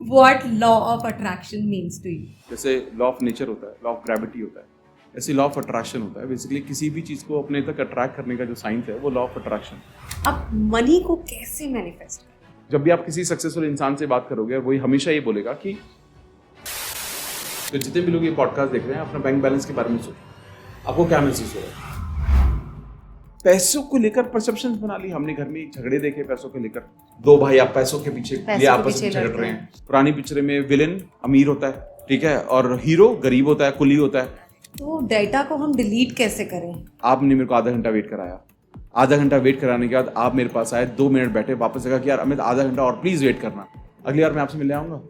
What law of attraction means to you? जैसे law of nature होता है, law of gravity होता है, ऐसे लॉ ऑफ अट्रैक्शन होता है। बेसिकली किसी भी चीज़ को अपने तक अट्रैक्ट करने का जो साइंस है वो लॉ ऑफ अट्रैक्शन। अब मनी को कैसे मैनिफेस्ट करें? जब भी आप किसी सक्सेसफुल इंसान से बात करोगे वही हमेशा ये बोलेगा कि तो जितने भी लोग ये पॉडकास्ट देख रहे हैं अपना बैंक बैलेंस के बारे में सोचो, आपको क्या महसूस हो रहा है। पैसों को लेकर परसेप्शंस बना ली हमने, घर में झगड़े देखे पैसों को लेकर, दो भाई आप पैसों के पीछे ये आपस में झगड़ रहे हैं। पुरानी पिक्चर में विलेन अमीर होता है, ठीक है, और हीरो गरीब होता है, कुली होता है। तो डेटा को हम डिलीट कैसे करें? आपने मेरे को आधा घंटा वेट कराया, आधा घंटा वेट कराने के बाद आप मेरे पास आए, 2 मिनट बैठे, वापस लगा कि यार अमित आधा घंटा और प्लीज वेट करना, अगली बार मैं आपसे मिलने आऊंगा।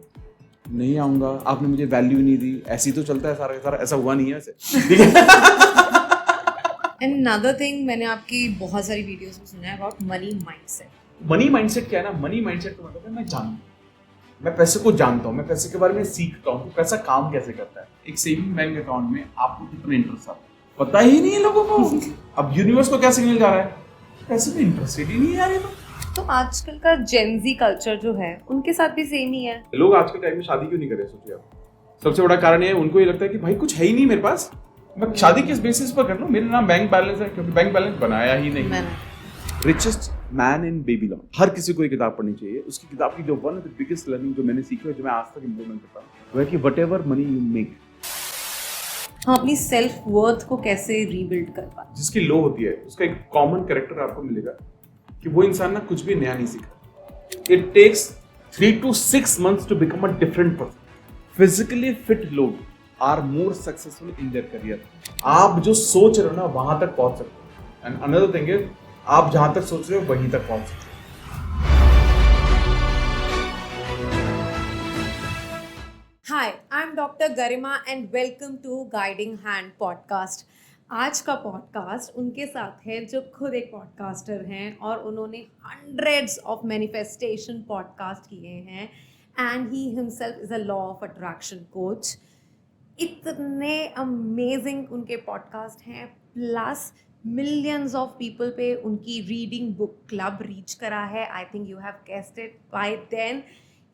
नहीं आऊंगा, आपने मुझे वैल्यू नहीं दी। ऐसी तो चलता है सारा सारा, ऐसा हुआ नहीं है वैसे, ठीक है। एंड अनदर थिंग, मैंने आपकी बहुत सारी वीडियोस में सुना है about money mindset. Money mindset क्या है ना, मनी माइंडसेट का मतलब है मैं जानता हूँ, मैं पैसे को जानता हूँ, मैं पैसे के बारे में सीखता हूँ, पैसा काम कैसे करता है। एक सेविंग बैंक अकाउंट में आपको कितना इंटरेस्ट आता है पता ही नहीं है लोगों को। अब यूनिवर्स को क्या सिग्नल जा रहा है, पैसे में इंटरेस्ट ही नहीं आ रही। तो आजकल का जेनजी कल्चर जो है उनके साथ भी सेम ही है। लोग आज के टाइम में शादी क्यों नहीं कर रहे, सोचिए आप। सबसे बड़ा कारण ये है, उनको ये लगता है कि भाई कुछ है ही नहीं मेरे पास, मैं शादी किस बेसिस पर कर लूं, मेरे नाम बैंक बैलेंस है, क्योंकि बैंक बैलेंस बनाया ही नहीं। रिचेस्ट मैन इन बेबीलोन, हर किसी को ये किताब पढ़नी चाहिए। उसकी किताब की जो one of the biggest learning जो मैंने सीखी है, जो मैं आज तक इंप्लीमेंट करता हूँ, वो है कि व्हाटएवर मनी यू मेक, हम अपनी सेल्फ वर्थ को कैसे रीबिल्ड कर पाए। जिसकी लो होती है उसका एक कॉमन कैरेक्टर आपको मिलेगा कि वो इंसान ना कुछ भी नया नहीं सीखा। It takes 3 to 6 months to become a different person. Physically fit लोग are more successful in their career. आप जो सोच रहे हो ना वहां तक पहुंच सकते हो। And another thing is, आप जहां तक सोच रहे हो वहीं तक पहुंच सकते हो। Hi, I'm Dr. Garima and welcome to Guiding Hand podcast. आज का पॉडकास्ट उनके साथ है जो खुद एक पॉडकास्टर हैं और उन्होंने हंड्रेड्स ऑफ मैनिफेस्टेशन पॉडकास्ट किए हैं and he himself is a law of attraction coach. इतने अमेजिंग उनके पॉडकास्ट हैं, प्लस मिलियंस ऑफ पीपल पे उनकी रीडिंग बुक क्लब रीच करा है। I think you have guessed it by then.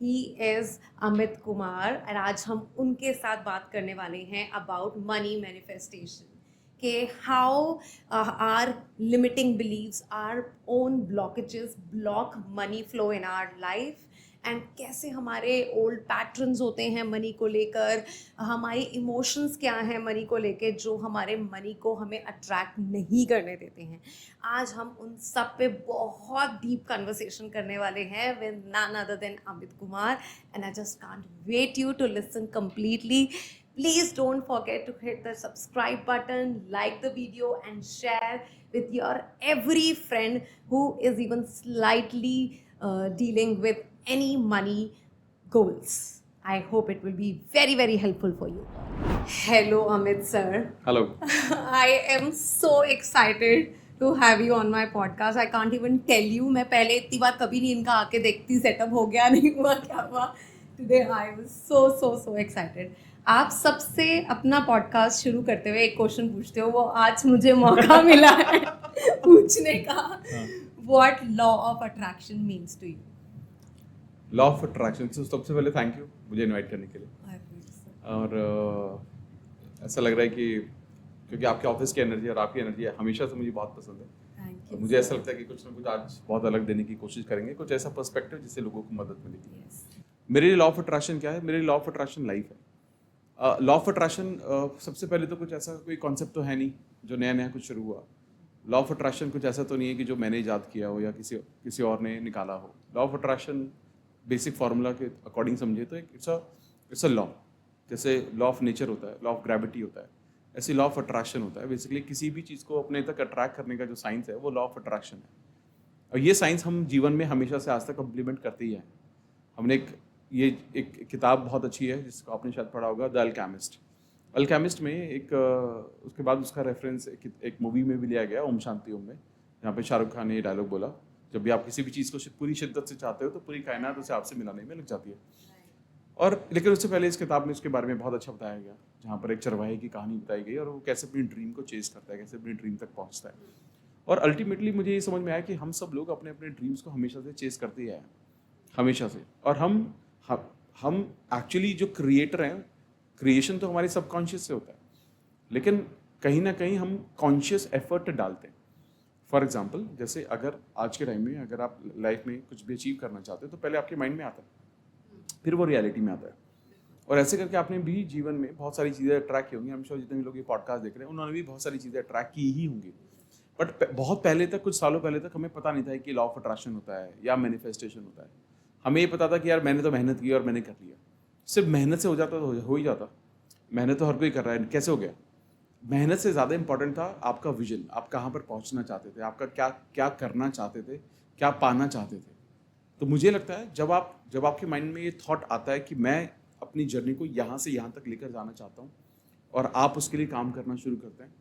He is Amit Kumar और आज हम उनके साथ बात करने वाले हैं अबाउट मनी मैनिफेस्टेशन के how are limiting beliefs, our own blockages block money flow in our life and कैसे हमारे ओल्ड पैटर्न्स होते हैं मनी को लेकर, हमारे इमोशंस क्या हैं मनी को लेकर जो हमारे मनी को हमें अट्रैक्ट नहीं करने देते हैं। आज हम उन सब पे बहुत डीप कन्वर्सेशन करने वाले हैं with none other than Amit Kumar and I just can't wait you to listen completely. Please don't forget to hit the subscribe button, like the video and share with your every friend who is even slightly dealing with any money goals. I hope it will be very, very helpful for you. Hello, Amit sir. Hello. I am so excited to have you on my podcast. I can't even tell you. मैं पहले इतनी बार कभी नहीं इनका आके देखती, setup हो गया नहीं हुआ क्या हुआ। Today I was so excited. आप सबसे अपना पॉडकास्ट शुरू करते हुए एक क्वेश्चन पूछते हो, वो आज मुझे मौका मिला है पूछने का। What law of attraction means to you? Law of attraction. सबसे पहले थैंक यू मुझे इनवाइट करने के लिए। और ऐसा लग रहा है कि क्योंकि आपके ऑफिस की एनर्जी और आपकी एनर्जी हमेशा से मुझे बहुत पसंद है। Thank you. मुझे ऐसा लगता है कि कुछ ना कुछ आज बहुत अलग देने की कोशिश करेंगे, कुछ ऐसा पर्सपेक्टिव जिससे लोगों को मदद मिलेगी। Yes. मेरे लिए लॉ ऑफ अट्रैक्शन क्या है? मेरे लिए लॉ ऑफ अट्रैक्शन लाइफ है। लॉ ऑफ अट्रैक्शन सबसे पहले तो कुछ ऐसा कोई कॉन्सेप्ट तो है नहीं जो नया नया कुछ शुरू हुआ। लॉ ऑफ अट्रैक्शन कुछ ऐसा तो नहीं है कि जो मैंने ईजाद किया हो या किसी और ने निकाला हो। Law of attraction basic formula के अकॉर्डिंग समझे तो इट्स अ लॉ। जैसे लॉ ऑफ नेचर होता है, लॉ ऑफ ग्रेविटी होता है, ऐसे लॉ ऑफ अट्रैक्शन होता है। बेसिकली किसी भी चीज़ को अपने तक अट्रैक्ट करने का जो साइंस है वो लॉ ऑफ अट्रैक्शन है। और ये साइंस हम जीवन में हमेशा से आज तक इम्प्लीमेंट करते ही हैं। हमने एक किताब बहुत अच्छी है जिसको आपने शायद पढ़ा होगा, द अल्केमिस्ट। अल्केमिस्ट में एक उसके बाद उसका रेफरेंस एक मूवी में भी लिया गया, ओम शांति ओम में, जहाँ पे शाहरुख खान ने ये डायलॉग बोला, जब भी आप किसी भी चीज़ को पूरी शिद्दत से चाहते हो तो पूरी कायनात उसे आपसे मिलाने में लग जाती है। और लेकिन उससे पहले इस किताब में उसके बारे में बहुत अच्छा बताया गया, जहाँ पर एक चरवाहे की कहानी बताई गई और वो कैसे अपनी ड्रीम को चेस करता है, कैसे अपनी ड्रीम तक पहुँचता है। और अल्टीमेटली मुझे ये समझ में आया कि हम सब लोग अपने अपने ड्रीम्स को हमेशा से चेस करते ही आए, हमेशा से। और हम हम एक्चुअली जो क्रिएटर हैं, क्रिएशन तो हमारे सबकॉन्शियस से होता है, लेकिन कहीं ना कहीं हम कॉन्शियस एफर्ट डालते हैं। फॉर एग्जाम्पल, जैसे अगर आज के टाइम में अगर आप लाइफ में कुछ भी अचीव करना चाहते हैं तो पहले आपके माइंड में आता है, फिर वो रियलिटी में आता है, और ऐसे करके आपने भी जीवन में बहुत सारी चीज़ें अट्रैक्ट की होंगी। हम श्योर जितने भी लोग ये पॉडकास्ट देख रहे हैं उन्होंने भी बहुत सारी चीज़ें अट्रैक्ट की ही होंगी, बट बहुत पहले तक, कुछ सालों पहले तक हमें पता नहीं था कि लॉ ऑफ अट्रैक्शन होता है या मैनिफेस्टेशन होता है। हमें ये पता था कि यार मैंने तो मेहनत की और मैंने कर लिया। सिर्फ मेहनत से हो जाता तो हो ही जाता, मेहनत तो हर कोई कर रहा है, कैसे हो गया? मेहनत से ज़्यादा इंपॉर्टेंट था आपका विजन, आप कहाँ पर पहुँचना चाहते थे, आपका क्या क्या करना चाहते थे, क्या पाना चाहते थे। तो मुझे लगता है जब आपके माइंड में ये थॉट आता है कि मैं अपनी जर्नी को यहाँ से यहाँ तक लेकर जाना चाहता हूँ, और आप उसके लिए काम करना शुरू करते हैं,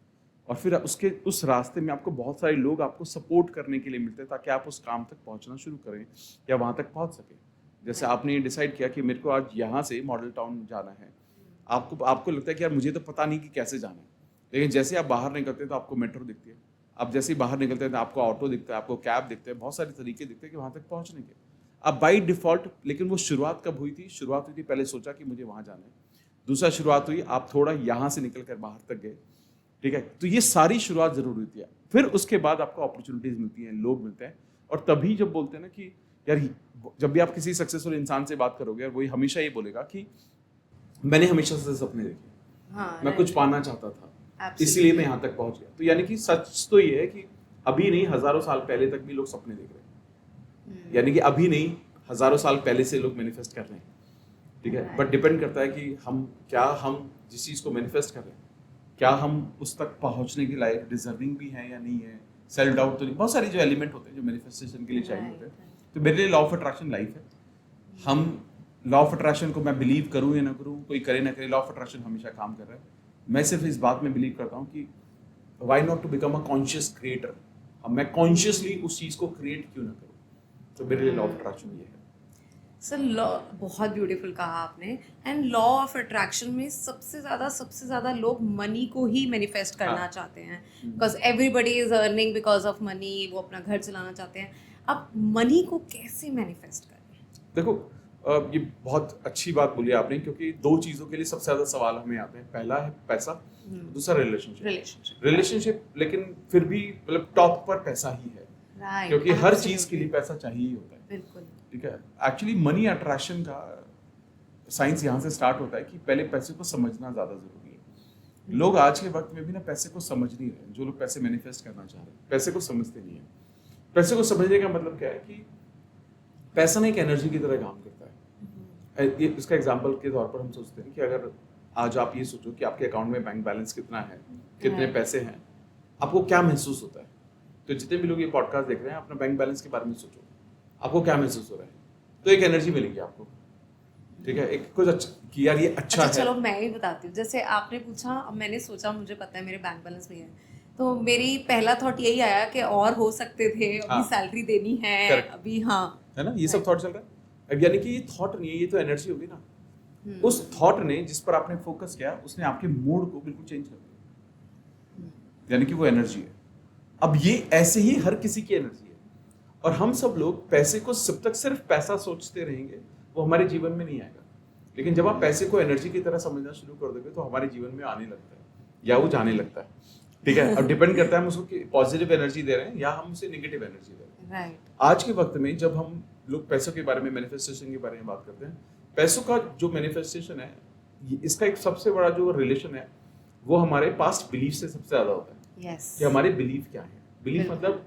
और फिर उस रास्ते में आपको बहुत सारे लोग आपको सपोर्ट करने के लिए मिलते हैं ताकि आप उस काम तक पहुँचना शुरू करें या वहाँ तक पहुँच सकें। जैसे आपने ये डिसाइड किया कि मेरे को आज यहाँ से मॉडल टाउन जाना है, आपको लगता है कि यार मुझे तो पता नहीं कि कैसे जाना है, लेकिन जैसे आप बाहर निकलते हैं तो आपको मेट्रो दिखती है, आप जैसे ही बाहर निकलते हैं तो आपको ऑटो दिखता है, आपको कैब दिखते हैं, बहुत सारे तरीके दिखते हैं कि वहाँ तक पहुँचने के। अब बाई डिफ़ॉल्ट, लेकिन वो शुरुआत कब हुई थी? शुरुआत हुई थी पहले सोचा कि मुझे वहाँ जाना है, दूसरा शुरुआत हुई आप थोड़ा यहाँ से निकल कर बाहर तक गए, ठीक है? तो ये सारी शुरुआत जरूर होती है, फिर उसके बाद आपको अपॉर्चुनिटीज़ मिलती हैं, लोग मिलते हैं, और तभी जब बोलते हैं ना कि यार, जब भी आप किसी सक्सेसफुल इंसान से बात करोगे यार, वही हमेशा ये बोलेगा कि मैंने हमेशा से सपने देखे, हाँ, मैं कुछ पाना चाहता था, इसलिए मैं यहाँ तक पहुँच गया। तो यानी कि सच तो ये है कि अभी नहीं, हजारों साल पहले तक भी लोग सपने देख रहे हैं, यानी कि अभी नहीं, हजारों साल पहले से लोग मैनिफेस्ट कर रहे हैं, ठीक है? बट डिपेंड करता है कि हम जिस चीज़ को मैनिफेस्ट कर रहे हैं, क्या हम उस तक पहुँचने के लायक डिजर्विंग भी हैं या नहीं है, सेल्फ डाउट तो नहीं, बहुत सारे जो एलिमेंट होते हैं जो मैनिफेस्टेशन के लिए चाहिए होते हैं। तो मेरे लिए लॉ ऑफ अट्रैक्शन लाइफ है। हम लॉ ऑफ अट्रैक्शन को मैं बिलीव करूँ या ना करूँ, कोई करे ना करे, लॉ ऑफ अट्रैक्शन हमेशा काम कर रहा है। मैं सिर्फ इस बात में बिलीव करता हूँ कि why not to become a conscious creator, अब मैं कॉन्शियसली उस चीज़ को क्रिएट क्यों ना करूँ। तो मेरे लिए लॉ ऑफ अट्रैक्शन ये है। सर, लॉ बहुत ब्यूटीफुल कहा आपने। एंड लॉ ऑफ अट्रैक्शन में सबसे ज़्यादा लोग मनी को ही मैनिफेस्ट करना चाहते हैं, because everybody is earning because of money, वो अपना घर चलाना चाहते हैं। अब मनी को कैसे मैनिफेस्ट करें? देखो, ये बहुत अच्छी बात बोली आपने, क्योंकि दो चीज़ों के लिए सबसे ज़्यादा सवाल हमें आते हैं। पहला है पैसा, दूसरा रिलेशनशिप। लेकिन फिर भी मतलब टॉप पर पैसा ही है, क्योंकि हर चीज़ के लिए पैसा चाहिए ही होता है। बिल्कुल, ठीक है। एक्चुअली मनी अट्रैक्शन का साइंस यहाँ से स्टार्ट होता है कि पहले पैसे को समझना ज़्यादा ज़रूरी है। लोग आज के वक्त में भी ना पैसे को समझ नहीं रहे। जो लोग पैसे मैनिफेस्ट करना चाह रहे हैं पैसे को समझते नहीं है। पैसे को समझने का मतलब क्या है कि पैसा ना एक एनर्जी की तरह काम करता है। ये इसका एग्जांपल के तौर पर हम सोचते हैं कि अगर आज आप ये सोचो कि आपके अकाउंट में बैंक बैलेंस कितना है, कितने पैसे हैं, आपको क्या महसूस होता है? तो जितने भी लोग ये पॉडकास्ट देख रहे हैं, अपना बैंक बैलेंस के बारे में सोचो, आपको क्या महसूस हो रहा है? तो एक एनर्जी मिलेगी आपको, ठीक है, एक कुछ अच्छा कि यार ये अच्छा है। चलो मैं ही बताती हूँ। जैसे आपने पूछा, अब मैंने सोचा, मुझे पता है मेरे बैंक बैलेंस में है, तो मेरी पहला थॉट यही आया कि और हो सकते थे, अभी सैलरी देनी है, अभी हाँ, है ना, ये सब थॉट चल रहा है। अब यानी कि ये थॉट नहीं है, ये तो एनर्जी होगी ना। उस थॉट ने, जिस पर आपने फोकस किया, उसने आपके मूड को बिल्कुल चेंज कर दिया, यानी कि वो एनर्जी है। अब ये ऐसे ही हर किसी की एनर्जी है, और हम सब लोग पैसे को जब तक सिर्फ पैसा सोचते रहेंगे वो हमारे जीवन में नहीं आएगा। लेकिन जब आप पैसे को एनर्जी की तरह समझना शुरू कर दोगे तो हमारे जीवन में आने लगता है या वो जाने लगता है, ठीक है। अब डिपेंड करता है हम उसको पॉजिटिव एनर्जी दे रहे हैं या हम उसे नेगेटिव एनर्जी दे रहे हैं। राइट। आज के वक्त में जब हम लोग पैसों के बारे में, मैनिफेस्टेशन के बारे में बात करते हैं, पैसों का जो मैनिफेस्टेशन है, इसका एक सबसे बड़ा जो रिलेशन है वो हमारे पास्ट बिलीफ से सबसे ज्यादा होता है। यस। कि हमारे बिलीफ क्या है। बिलीफ मतलब,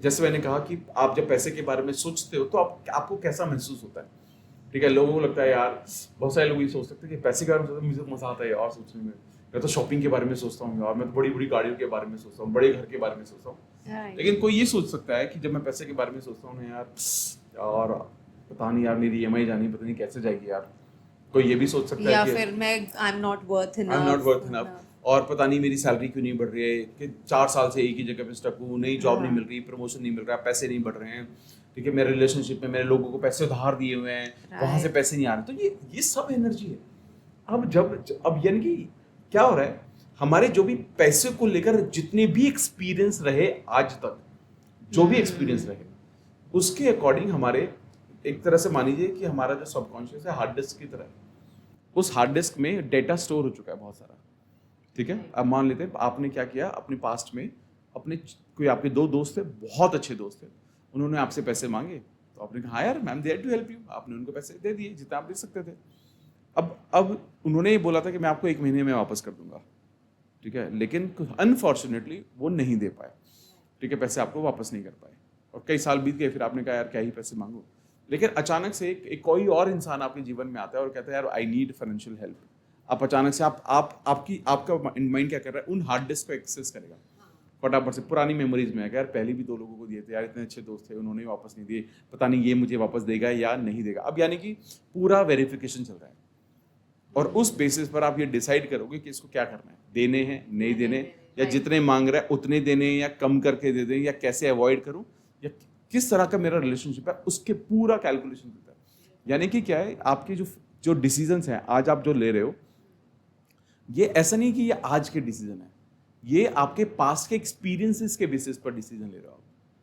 जैसे मैंने कहा कि आप जब पैसे के बारे में सोचते हो तो आपको कैसा महसूस होता है, ठीक है। लोगों को लगता है यार, बहुत सारे लोग ये सोच सकते हैं कि पैसे के बारे में सोचते हैं, मुझे मजा आता है यार सोचने में। मैं तो शॉपिंग के बारे में सोचता हूँ यार, मैं तो बड़ी बड़ी गाड़ियों के बारे में सोचता हूँ, बड़े घर के बारे में सोचता हूँ। लेकिन कोई ये सोच सकता है कि जब मैं पैसे के बारे में सोचता हूँ ना यार पता नहीं यार, मेरी EMI जानी पता नहीं कैसे जाएगी यार। कोई ये भी सोच सकता है कि फिर मैं I am not worth enough, और पता नहीं मेरी सैलरी क्यों नहीं बढ़ रही है, कि 4 साल से एक ही जगह पे स्टक हूँ, नई जॉब नहीं मिल रही, प्रमोशन नहीं मिल रहा, पैसे नहीं बढ़ रहे हैं, ठीक है। मेरे रिलेशनशिप में मेरे लोगों को पैसे उधार दिए हुए हैं, वहां से पैसे नहीं आ रहे। तो ये सब एनर्जी है। अब यानी कि क्या हो रहा है, हमारे जो भी पैसे को लेकर जितने भी एक्सपीरियंस रहे आज तक, जो भी एक्सपीरियंस रहे, उसके अकॉर्डिंग हमारे एक तरह से मान लीजिए कि हमारा जो सबकॉन्शियस है हार्ड डिस्क की तरह है। उस हार्ड डिस्क में डेटा स्टोर हो चुका है बहुत सारा, ठीक है। अब मान लेते हैं आपने क्या किया अपने पास्ट में, अपने कोई आपके 2 दोस्त थे, बहुत अच्छे दोस्त थे, उन्होंने आपसे पैसे मांगे तो आपने कहा हाँ यार ma'am there to help you, आपने उनको पैसे दे दिए जितना आप दे सकते थे। अब उन्होंने ये बोला था कि मैं आपको 1 महीने में वापस कर दूंगा, ठीक है, लेकिन अनफॉर्चुनेटली वो नहीं दे पाए, ठीक है, पैसे आपको वापस नहीं कर पाए और कई साल बीत गए। फिर आपने कहा यार क्या ही पैसे मांगो, लेकिन अचानक से एक कोई और इंसान आपके जीवन में आता है और कहता है यार आई नीड फाइनेंशियल हेल्प। आप अचानक से आपका माइंड क्या कर रहा है, उन हार्ड डिस्क को एक्सेस करेगा फटाफट से, पुरानी मेमोरीज में है कि यार पहले भी 2 लोगों को दिए थे यार, इतने अच्छे दोस्त थे, उन्होंने वापस नहीं दिए, पता नहीं ये मुझे वापस देगा या नहीं देगा। अब यानी कि पूरा वेरिफिकेशन चल रहा है और उस बेसिस पर आप ये डिसाइड करोगे कि इसको क्या करना है, देने हैं नहीं देने, या जितने मांग रहा है उतने देने, या कम करके दे दें, या कैसे अवॉइड करूं, या किस तरह का मेरा रिलेशनशिप है, उसके पूरा कैलकुलेशन होता है। यानी कि क्या है, आपके जो डिसीजंस हैं आज आप जो ले रहे हो, ये ऐसा नहीं कि ये आज के डिसीजन है, ये आपके पास्ट के एक्सपीरियंसेस के बेसिस पर डिसीजन ले रहे हो आप,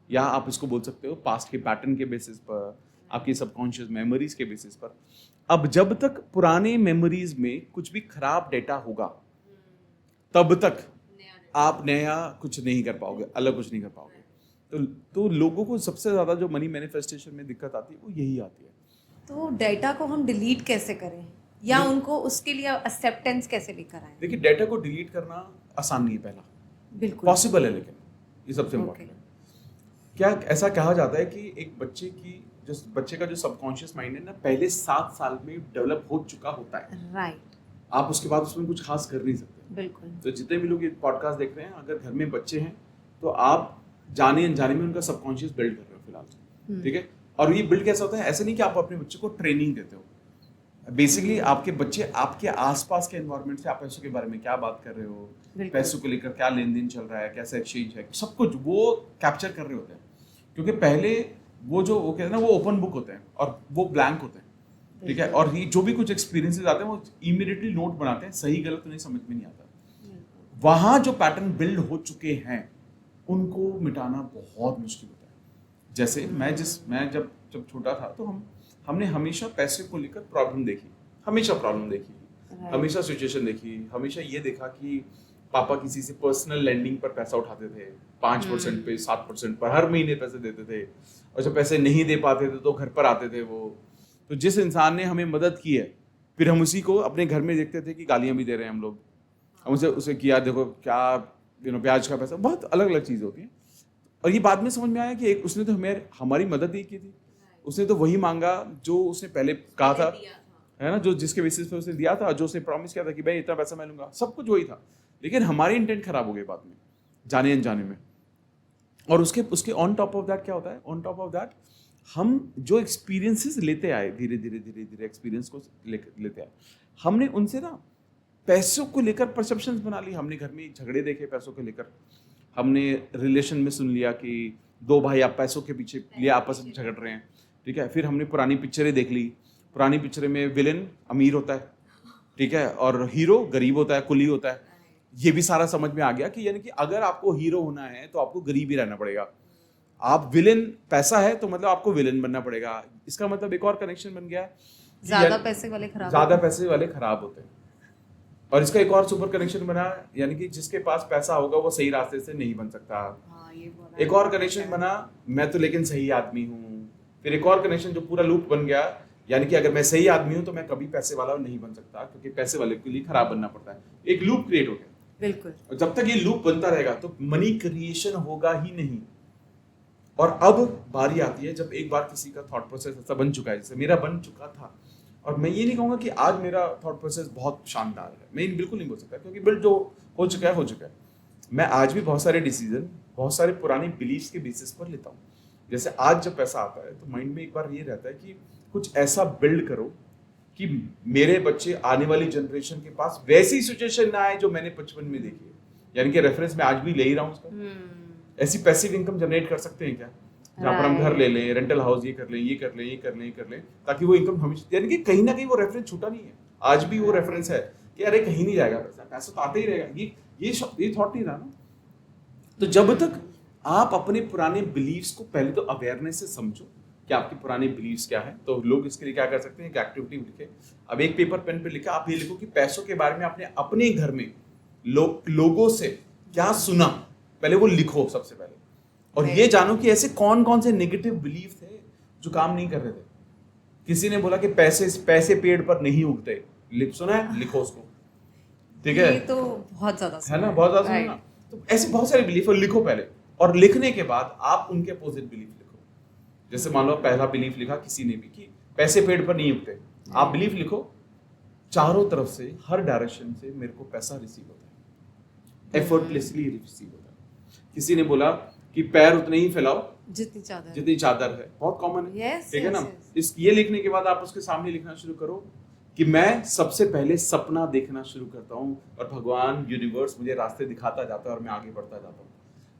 या आप इसको बोल सकते हो पास्ट के पैटर्न के बेसिस पर, आपकी सबकॉन्शियस मेमोरीज के बेसिस पर। अब जब तक पुराने मेमोरीज में कुछ भी खराब डेटा होगा तब तक आप नया कुछ नहीं कर पाओगे, अलग कुछ नहीं कर पाओगे। तो लोगों को सबसे ज्यादा जो मनी मैनिफेस्टेशन में दिक्कत आती है वो यही आती है। तो डेटा को हम डिलीट कैसे करें, या उनको उसके लिए एक्सेप्टेंस कैसे लेकर आए? देखिए डेटा को डिलीट करना आसान नहीं है, पहला बिल्कुल पॉसिबल है, लेकिन ये सबसे इम्पोर्टेंट है। क्या ऐसा कहा जाता है कि एक बच्चे का जो सबकॉन्शियस माइंड है ना, पहले 7 साल में डेवलप हो चुका होता है, राइट। आप उसके बाद उसमें कुछ खास कर नहीं सकते। बिल्कुल। तो जितने भी लोग ये पॉडकास्ट देख रहे हैं, अगर घर में बच्चे हैं तो आप जाने अनजाने में उनका सबकॉन्शियस बिल्ड कर रहे हो फिलहाल, ठीक है। और ये बिल्ड कैसा होता है, ऐसे नहीं कि आप अपने बच्चे को ट्रेनिंग देते हो, बेसिकली आपके बच्चे आपके आसपास के एनवायरनमेंट से आप पैसों के बारे में क्या बात कर रहे हो, पैसों को लेकर क्या लेन देन चल रहा है, कैसा एक्सचेंज है, सब कुछ वो कैप्चर कर रहे होते हैं। क्योंकि पहले वो कहते हैं ना, वो ओपन बुक होते हैं और वो ब्लैंक होते हैं, ठीक है। और ये जो भी कुछ एक्सपीरियंसेस आते हैं वो इमीडिएटली नोट बनाते हैं, सही गलत उन्हें समझ में नहीं आता। वहाँ जो पैटर्न बिल्ड हो चुके हैं उनको मिटाना बहुत मुश्किल होता है। जैसे मैं जब छोटा था तो हमने हमेशा पैसे को लेकर प्रॉब्लम देखी, हमेशा सिचुएशन देखी, हमेशा ये देखा कि पापा किसी से पर्सनल लैंडिंग पर पैसा उठाते थे, 5% पे 7% पर हर महीने पैसे देते थे, और जब पैसे नहीं दे पाते थे तो घर पर आते थे वो। तो जिस इंसान ने हमें मदद की है, फिर हम उसी को अपने घर में देखते थे कि गालियां भी दे रहे हैं हम लोग, हम उसे किया देखो क्या प्याज का पैसा, बहुत अलग अलग चीज़ होती है। और ये बाद में समझ में आया कि एक उसने तो हमारी मदद ही की थी, उसने तो वही मांगा जो उसने पहले कहा था, है ना, जो जिसके बेसिस पे उसने दिया था, जो उसने प्रॉमिस किया था कि भाई इतना पैसा मैं लूंगा, सब कुछ वही था। लेकिन हमारी इंटेंट खराब हो गई बाद में, जाने अनजाने में। और उसके ऑन टॉप ऑफ दैट क्या होता है, ऑन टॉप ऑफ दैट हम जो एक्सपीरियंसेस लेते आए, धीरे धीरे एक्सपीरियंस को लेते आए, हमने उनसे ना पैसों को लेकर परसेप्शंस बना ली। हमने घर में झगड़े देखे पैसों को लेकर, हमने रिलेशन में सुन लिया कि 2 भाई आप पैसों के पीछे लिए आपस में झगड़ रहे हैं, ठीक है। फिर हमने पुरानी पिक्चरें देख ली, पुरानी पिक्चरें में विलेन अमीर होता है, ठीक है, और हीरो गरीब होता है, कुली होता है। ये भी सारा समझ में आ गया कि यानी कि अगर आपको हीरो होना है तो आपको गरीब ही रहना पड़ेगा, आप विलेन पैसा है तो मतलब आपको विलेन बनना पड़ेगा। इसका मतलब एक और कनेक्शन बन गया, ज्यादा पैसे वाले खराब होते हैं। और इसका एक और सुपर कनेक्शन बना, यानी कि जिसके पास पैसा होगा वो सही रास्ते से नहीं बन सकता। एक और कनेक्शन बना, मैं तो लेकिन सही आदमी हूँ। फिर एक और कनेक्शन जो पूरा लूप बन गया, यानी कि अगर मैं सही आदमी हूँ तो मैं कभी पैसे वाला नहीं बन सकता, क्योंकि पैसे वाले के लिए खराब बनना पड़ता है। एक लूप क्रिएट हो गया। बिल्कुल। और जब तक ये लूप बनता रहेगा तो मनी क्रिएशन होगा ही नहीं। और अब बारी आती है जब एक बार किसी का थॉट प्रोसेस ऐसा बन चुका है, जैसे मेरा बन चुका था। और मैं ये नहीं कहूँगा कि आज मेरा थॉट प्रोसेस बहुत शानदार है, मैं बिल्कुल नहीं बोल सकता, क्योंकि बिल्ड जो हो चुका है। मैं आज भी बहुत सारे डिसीजन बहुत सारे पुरानी बिलीफ्स के बेसिस पर लेता हूँ। जैसे आज जब पैसा आता है तो माइंड में एक बार ये रहता है कि कुछ ऐसा बिल्ड करो कि मेरे बच्चे, आने वाली जनरेशन के पास वैसी सिचुएशन ना आए जो मैंने 55 में देखी है। यानी कि रेफरेंस मैं आज भी ले ही रहा हूँ उसका। ऐसी पैसिव इनकम जनरेट कर सकते हैं क्या, जहाँ पर हम घर ले लें, रेंटल हाउस, ये कर लें, ताकि वो इनकम हमेशा, यानी कि कहीं ना कहीं वो रेफरेंस छूटा नहीं है। आज भी वो रेफरेंस है कि अरे कहीं नहीं जाएगा पैसा तो आते ही रहेगा। ये थॉट नहीं रहा ना। तो जब तक आप अपने पुराने बिलीव्स को पहले तो अवेयरनेस से समझो, कि आपकी पुरानी बिलीव्स क्या है। तो लोग इसके लिए क्या कर सकते हैं, एक एक्टिविटी लिखे। अब एक पेपर पेन पे लिखा, आप ये लिखो कि पैसों के बारे में आपने अपने घर में लोगों से क्या सुना, पहले वो लिखो सबसे पहले। और ये जानो कि ऐसे कौन कौन से नेगेटिव बिलीफ थे जो काम नहीं कर रहे थे। किसी ने बोला कि पैसे पेड़ पर नहीं उगते, सुना है, लिखो उसको, ठीक है। ये तो बहुत ज्यादा है ना, बहुत ज्यादा सुना। तो ऐसे बहुत सारे बिलीफ लिखो पहले, और लिखने के बाद आप उनके अपोजिट बिलीफ लिखो। जैसे मान लो पहला बिलीफ लिखा किसी ने भी कि पैसे पेड़ पर नहीं उगते, आप बिलीफ लिखो चारों तरफ से, हर डायरेक्शन से मेरे को पैसा रिसीव होता है, एफर्टलेसली रिसीव होता है। किसी ने बोला कि पैर उतने ही फैलाओ जितनी चादर है, बहुत कॉमन है, ठीक है ना। इस ये लिखने के बाद आप उसके सामने लिखना शुरू करो कि मैं सबसे पहले सपना देखना शुरू करता हूँ और भगवान यूनिवर्स मुझे रास्ते दिखाता जाता है और मैं आगे बढ़ता जाता हूँ।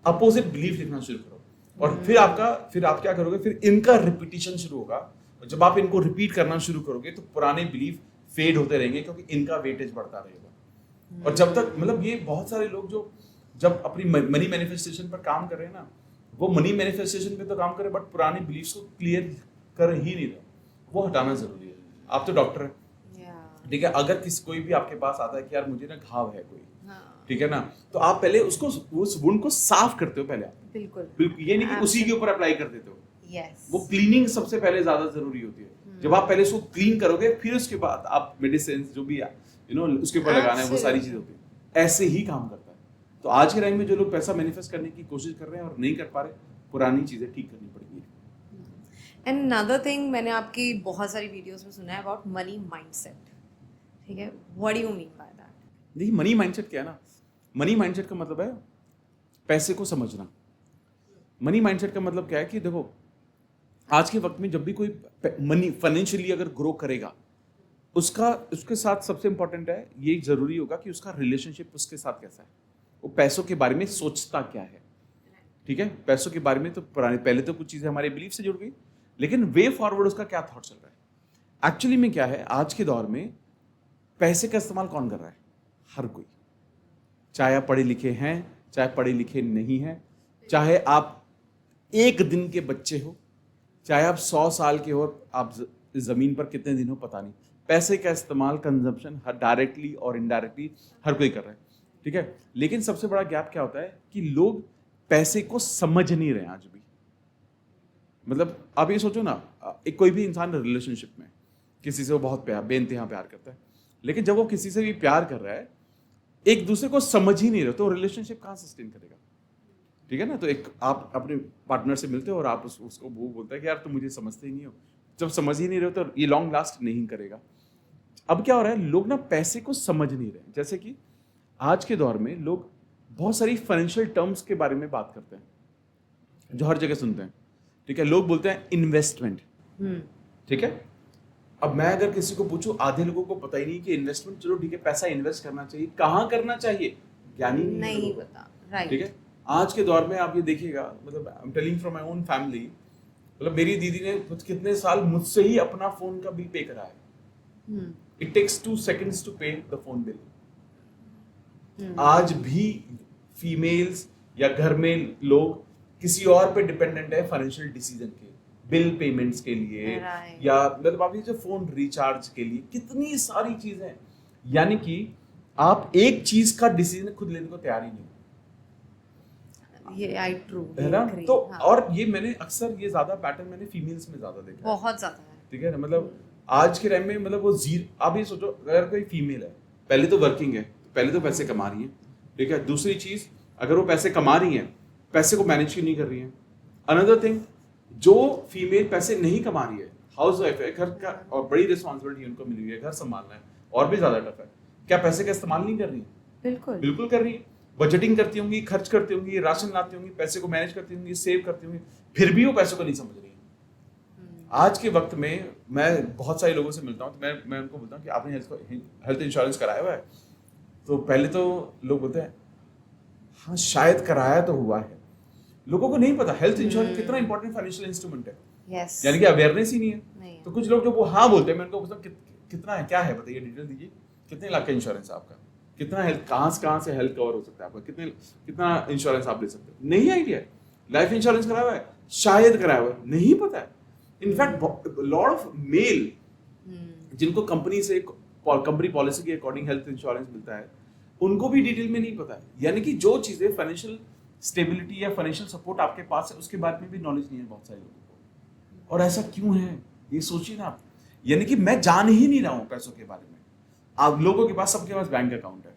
अपोजिट बिलीफ लिखना शुरू करो, और फिर आप क्या करोगे, फिर इनका रिपीटिशन शुरू होगा। और जब आप इनको रिपीट करना शुरू करोगे तो पुराने बिलीफ फेड होते रहेंगे, क्योंकि इनका वेटेज बढ़ता रहेगा। और जब तक मतलब ये बहुत सारे लोग जो जब अपनी मनी मैनिफेस्टेशन पर काम कर रहे हैं ना, वो मनी मैनिफेस्टेशन पे तो काम करे, बट पुराने बिलीफ्स को क्लियर कर ही नहीं रहे, वो हटाना जरूरी है। आप तो डॉक्टर हैं, ठीक है, अगर कोई भी आपके पास आता है कि यार मुझे ना घाव है कोई, ठीक है ना, तो आप पहले उसको उस वुंड को साफ करते हो पहले आप, बिल्कुल ये नहीं कि उसी के ऊपर अप्लाई कर देते हो। वो क्लीनिंग सबसे पहले ज्यादा जरूरी होती है। जब आप पहले उसको क्लीन करोगे, फिर उसके बाद आप मेडिसिन जो भी उसके ऊपर लगाना है, वो सारी चीजें होती है। ऐसे ही काम करता है। तो आज के टाइम में जो लोग पैसा मैनिफेस्ट करने की कोशिश कर रहे हैं और नहीं कर पा रहे, पुरानी चीजें ठीक करनी पड़ेगी। एंड अनदर थिंग, मैंने आपकी बहुत सारी वीडियोस में सुना है अबाउट मनी माइंडसेट, ठीक है, what do you mean by that? देखिए, मनी माइंडसेट क्या है ना, मनी माइंडसेट का मतलब है पैसे को समझना। मनी माइंडसेट का मतलब क्या है कि देखो, आज के वक्त में जब भी कोई मनी फाइनेंशियली अगर ग्रो करेगा, उसके साथ सबसे इंपॉर्टेंट है, ये जरूरी होगा कि उसका रिलेशनशिप उसके साथ कैसा है, वो पैसों के बारे में सोचता क्या है, ठीक है। पैसों के बारे में तो पहले तो कुछ चीजें हमारे बिलीफ से जुड़ गई, लेकिन वे फॉरवर्ड उसका क्या थॉट चल रहा है। एक्चुअली में क्या है, आज के दौर में पैसे का इस्तेमाल कौन कर रहा है? हर कोई, चाहे आप पढ़े लिखे हैं, चाहे पढ़े लिखे नहीं हैं, चाहे आप एक दिन के बच्चे हो, चाहे आप 100 साल के हो, आप जमीन पर कितने दिन हो पता नहीं, पैसे का इस्तेमाल, कंजम्पशन डायरेक्टली और इनडायरेक्टली हर कोई कर रहा है, ठीक है। लेकिन सबसे बड़ा गैप क्या होता है कि लोग पैसे को समझ नहीं रहे आज भी। मतलब आप ये सोचो ना, एक कोई भी इंसान रिलेशनशिप में किसी से वो बहुत बेइंतहा प्यार करता है, लेकिन जब वो किसी से भी प्यार कर रहा है, एक दूसरे को समझ ही नहीं रहे, तो रिलेशनशिप कहाँ सस्टेन करेगा, ठीक है ना। तो एक आप अपने पार्टनर से मिलते हो और आप उसको वो बोलता है कि यार तुम मुझे समझते ही नहीं हो, जब समझ ही नहीं रहे हो तो ये लॉन्ग लास्ट नहीं करेगा। अब क्या हो रहा है, लोग ना पैसे को समझ नहीं रहे। जैसे कि आज के दौर में लोग बहुत सारी फाइनेंशियल टर्म्स के बारे में बात करते हैं, जो हर जगह सुनते हैं, ठीक है। लोग बोलते हैं इन्वेस्टमेंट, ठीक है। अब मैं अगर किसी को पूछूं, आधे लोगों को पता ही नहीं कि इन्वेस्टमेंट, चलो ठीक है, पैसा इन्वेस्ट करना चाहिए, कहाँ करना चाहिए ज्ञानी नहीं पता, राइट, ठीक है। आज के दौर में आप ये देखिएगा, मतलब I am telling from my own family, मतलब मेरी दीदी ने कितने साल मुझसे ही अपना फोन का बिल पे करा है। इट टेक्स 2 seconds टू पे द फोन बिल। आज भी फीमेल्स या घर में लोग किसी और पे डिपेंडेंट है फाइनेंशियल डिसीजन के, बिल पेमेंट्स के लिए, या मतलब आप जो फोन रिचार्ज के लिए, कितनी सारी चीजें हैं। यानी कि आप एक चीज का डिसीजन खुद लेने को तैयार ही नहीं, ये आई ट्रू है ना। तो और ये मैंने अक्सर ये ज्यादा पैटर्न मैंने फीमेल्स में ज्यादा देखा है, बहुत ज्यादा है, ठीक है ना। मतलब आज के टाइम में मतलब वो आप ये सोचो, अगर कोई फीमेल है, पहले तो वर्किंग है, पहले तो पैसे कमा रही है, ठीक है। दूसरी चीज, अगर वो पैसे कमा रही है, पैसे को मैनेज क्यों नहीं कर रही है। अनदर थिंग, जो फीमेल पैसे नहीं कमा रही है, हाउस वाइफ है, घर का और बड़ी रिस्पॉन्सिबिलिटी उनको मिली हुई है, घर संभालना है, और भी ज्यादा टफ है, क्या पैसे का इस्तेमाल नहीं कर रही है? बिल्कुल कर रही है। बजटिंग करती होंगी, खर्च करती होंगी, राशन लाती होंगी, पैसे को मैनेज करती होंगी, सेव करती होंगी, फिर भी वो पैसों को नहीं समझ रही है। आज के वक्त में मैं बहुत सारे लोगों से मिलता हूँ, तो मैं उनको बोलता हूँ कि आपने हेल्थ इंश्योरेंस कराया हुआ है? तो पहले तो लोग बोलते हैं हाँ शायद कराया तो हुआ है। लोगों को नहीं पता हेल्थ इंश्योरेंस कितना इंपॉर्टेंट फाइनेंशियल इंस्ट्रूमेंट है, यानी कि अवेयरनेस ही नहीं है। तो कुछ लोग जो वो हाँ बोलते हैं, मैं उनको पूछता हूँ कितना है, क्या है, बताइए, डिटेल दीजिए, कितने लाख का इंश्योरेंस है आपका, कितना हेल्थ, कहाँ से हेल्थ कवर हो सकता है आपका, कितना इंश्योरेंस आप ले सकते हो, नहीं आइडिया है। लाइफ इंश्योरेंस कराया हुआ है, शायद कराया हुआ है, नहीं पता है। इनफैक्ट लॉट ऑफ मेल जिनको कंपनी से कंपनी पॉलिसी के अकॉर्डिंग हेल्थ इंश्योरेंस मिलता है उनको भी डिटेल में नहीं पता है। यानी कि जो चीजें फाइनेंशियल स्टेबिलिटी या फाइनेंशियल सपोर्ट आपके पास है उसके बारे में भी नॉलेज नहीं है बहुत सारे लोगों को। और ऐसा क्यों है ये सोचिए ना आप। यानी कि मैं जान ही नहीं रहा हूँ पैसों के बारे में। आप लोगों के पास सबके पास बैंक अकाउंट है,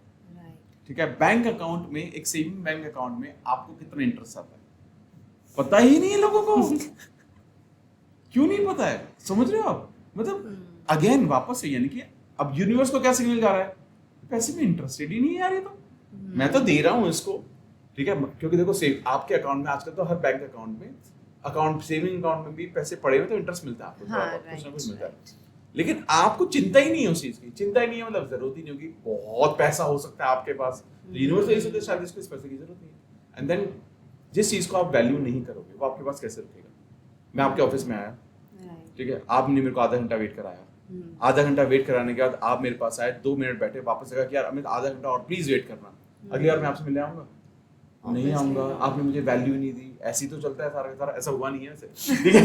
ठीक है। बैंक अकाउंट में एक सेविंग बैंक अकाउंट में आपको कितना इंटरेस्ट आता है पता ही नहीं है लोगों को। क्यों नहीं पता है, समझ रहे हो आप। मतलब अगेन वापस है, यानी कि अब यूनिवर्स को क्या सिग्नल जा रहा है, पैसे में इंटरेस्टेड ही नहीं है यार ये तो। मैं तो दे रहा हूँ इसको, ठीक है। क्योंकि देखो सेव आपके अकाउंट में आजकल तो हर बैंक अकाउंट में अकाउंट सेविंग अकाउंट में भी पैसे पड़े हुए तो इंटरेस्ट मिलता है आपको, हाँ, कुछ ना कुछ मिलता है। लेकिन आपको चिंता ही नहीं है उस चीज की, चिंता ही नहीं है मतलब जरूरत ही नहीं होगी, बहुत पैसा हो सकता है आपके पास। तो यूनिवर्स यही सोचता है शायद इसको इस पैसे की जरूरत नहीं है। एंड देन जिस चीज को आप वैल्यू नहीं करोगे वो आपके पास कैसे रुकेगा। मैं आपके ऑफिस में आया, ठीक है, आपने मेरे को आधा घंटा वेट कराया, आधा घंटा वेट कराने के बाद आप मेरे पास आए, 2 मिनट बैठे, वापस लगा कि यार अमित आधा घंटा और प्लीज वेट करना, अगली बार मैं आपसे मिलने आऊंगा नहीं आऊंगा, आपने मुझे वैल्यू नहीं दी। ऐसी तो चलता है सारा का सारा, ऐसा हुआ नहीं है वैसे, ठीक है।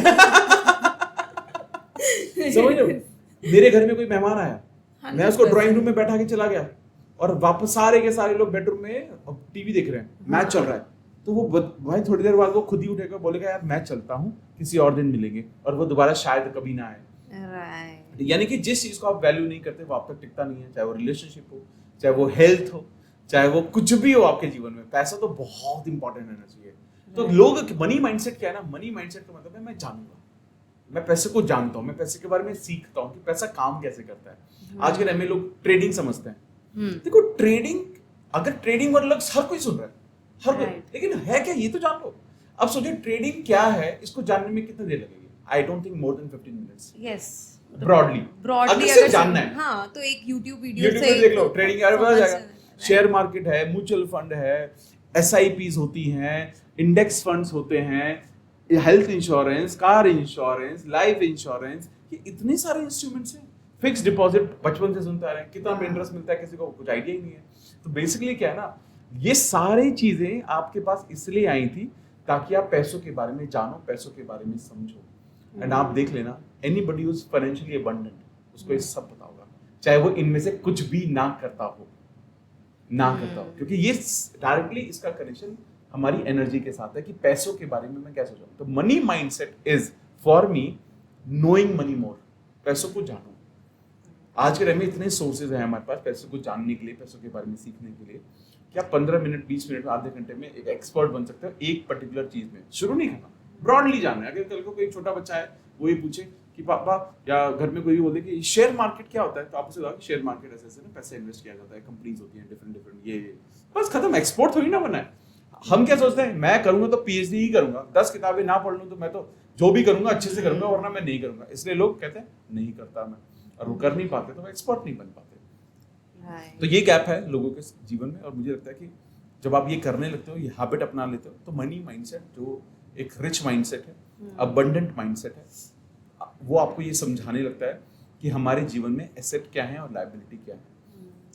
समझ लो मेरे घर में कोई मेहमान आया, मैं उसको ड्राइंग रूम में बैठा के चला गया और वापस सारे के सारे लोग बेडरूम में टीवी देख रहे हैं, मैच चल रहा है, तो वो भाई थोड़ी देर बाद वो खुद ही उठेगा बोलेगा यार मैं चलता हूँ, किसी और दिन मिलेंगे, और वो दोबारा शायद कभी ना आए। यानी कि जिस चीज को आप वैल्यू नहीं करते वो आप तक टिकता नहीं है, चाहे वो रिलेशनशिप हो, चाहे वो हेल्थ हो, चाहे वो कुछ भी हो आपके जीवन में। पैसा तो बहुत इंपॉर्टेंट रहना चाहिए। तो लोग मनी माइंडसेट क्या है ना, मनी माइंडसेट का मतलब है मैं जानूंगा, मैं पैसे को जानता हूँ, मैं पैसे के बारे में सीखता हूँ कि पैसा काम कैसे करता है। आज के टाइम में लोग ट्रेडिंग समझते हैं। देखो ट्रेडिंग, अगर ट्रेडिंग वर्ड हर कोई सुन रहा है, हर कोई, लेकिन है क्या ये तो जान लो। अब सोचिए ट्रेडिंग क्या है, इसको जानने में कितनी देर लगेगी। I don't think more than 15 minutes. Yes, broadly अगर जानना है, हाँ, तो एक YouTube वीडियो से देख लो, ट्रेडिंग यार पता जाएगा। शेयर मार्केट है, म्यूचुअल फंड है, SIPs होती हैं, इंडेक्स फंड्स होते हैं, health insurance, car insurance, life insurance, ये इतने सारे इंस्ट्रूमेंट्स हैं। फिक्स डिपॉजिट बचपन से सुनते आ रहे हैं, कितना इंटरेस्ट मिलता है किसी को कुछ आइडिया ही नहीं है। तो बेसिकली क्या है ना, ये सारी चीजें आपके पास इसलिए आई थी ताकि आप पैसों के बारे में जानो, पैसों के बारे में समझो। एंड आप देख लेना, anybody who is financially abundant उसको ये सब पता होगा, चाहे वो इनमें से कुछ भी ना करता हो, क्योंकि ये डायरेक्टली इसका कनेक्शन हमारी एनर्जी के साथ है कि पैसों के बारे में मैं क्या सोचूं। तो money mindset is for me knowing money मोर, पैसों को जानो। आज के टाइम में इतने सोर्सेज हैं हमारे पास पैसों को जानने के लिए, पैसों के बारे में सीखने के लिए, क्या 15 मिनट 20 मिनट आधे घंटे में एक एक्सपर्ट बन सकते हो एक पर्टिकुलर चीज में। शुरू नहीं करना, ब्रॉडली जानना है। अगर कल को कोई छोटा बच्चा है वो ये पूछे कि पापा, या घर में कोई बोले कि शेयर मार्केट क्या होता है, तो आप उसे बताओ कि शेयर मार्केट ऐसे ना पैसे इन्वेस्ट किया जाता है, कंपनीज होती हैं डिफरेंट ये, बस खत्म। एक्सपोर्ट थोड़ी ना बना है। हम क्या सोचते हैं, मैं करूंगा तो PhD ही करूंगा, 10 किताबें ना पढ़ लूं तो मैं तो जो भी करूंगा अच्छे से करूंगा, वरना मैं नहीं करूंगा। इसलिए लोग कहते हैं नहीं करता मैं, और वो कर नहीं पाते तो वो एक्सपर्ट नहीं बन पाते। तो ये गैप है लोगों के जीवन में, और मुझे लगता है कि जब आप ये करने लगते हो, ये हैबिट अपना लेते हो, तो मनी माइंडसेट जो एक रिच माइंडसेट है, अबंडेंट माइंडसेट है, वो आपको ये समझाने लगता है कि हमारे जीवन में एसेट क्या है और लायबिलिटी क्या है।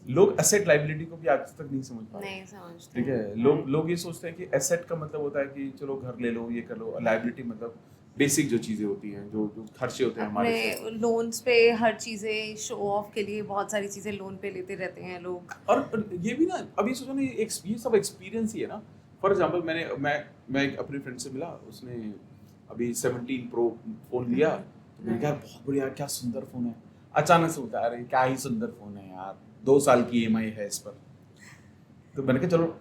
लोग एसेट लायबिलिटी को भी आज तक नहीं समझ पा रहे, ठीक है। लोग ये सोचते हैं कि एसेट का मतलब होता है कि चलो घर ले लो, ये कर लो, लायबिलिटी मतलब बेसिक जो चीजें होती हैं, जो खर्चे होते हैं हमारे लोन्स पे, हर चीजें शो ऑफ के लिए बहुत सारी चीजें लोन पे लेते रहते हैं लोग। और ये भी ना, अभी सोचो ना, ये सब एक्सपीरियंस ही है ना। फॉर एग्जांपल मैं अपने फ्रेंड से मिला, उसने अभी 17 Pro फोन लिया, तो मैंने कहा बहुत बढ़िया, क्या सुंदर फोन है। अचानक से होता है, अरे क्या ही सुंदर फोन है यार, 2 साल की EMI है इस पर। तो मैंने कहा चलो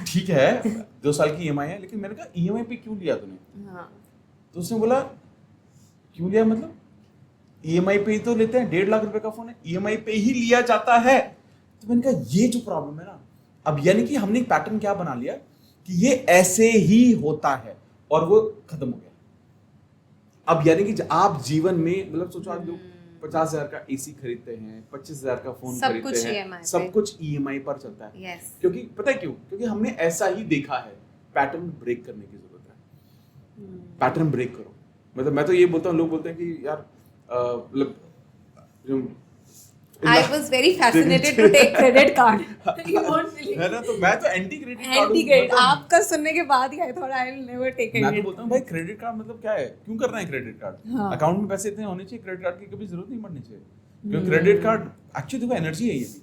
ठीक है 2 साल की EMI है, लेकिन मैंने कहा EMI पे क्यों लिया तूने? तो उसने बोला क्यों लिया मतलब, EMI पे ही तो लेते हैं, 1.5 लाख रुपए का फोन है, EMI पे ही लिया जाता है। तो मैंने कहा ये जो प्रॉब्लम है ना, अब यानी कि हमने एक पैटर्न क्या बना लिया कि ये ऐसे ही होता है, और वो खत्म हो गया। अब यानी कि आप जीवन में मतलब सोचो, आज लोग 50,000 का AC खरीदते हैं, 25,000 का फोन खरीदते हैं, सब कुछ EMI पर चलता है। क्योंकि पता है क्यों? क्योंकि हमने ऐसा ही देखा है। पैटर्न ब्रेक करने की जरूरत है, पैटर्न ब्रेक करो। मतलब मैं तो ये बोलता हूँ, लोग बोलते हैं कि यार मतलब I was very fascinated to take credit card. You won't believe. है ना, तो मैं तो anti credit card anti credit आपका सुनने के बाद ही I thought I will never take मैं तो क्रेडिट. बोलता हूँ भाई क्रेडिट कार्ड मतलब क्या है, क्यों करना है क्रेडिट कार्ड? हाँ. अकाउंट में पैसे इतने होने चाहिए, क्रेडिट कार्ड की कभी जरूरत नहीं पड़नी चाहिए, क्योंकि क्रेडिट कार्ड एक्चुअली देखो एनर्जी है ये भी.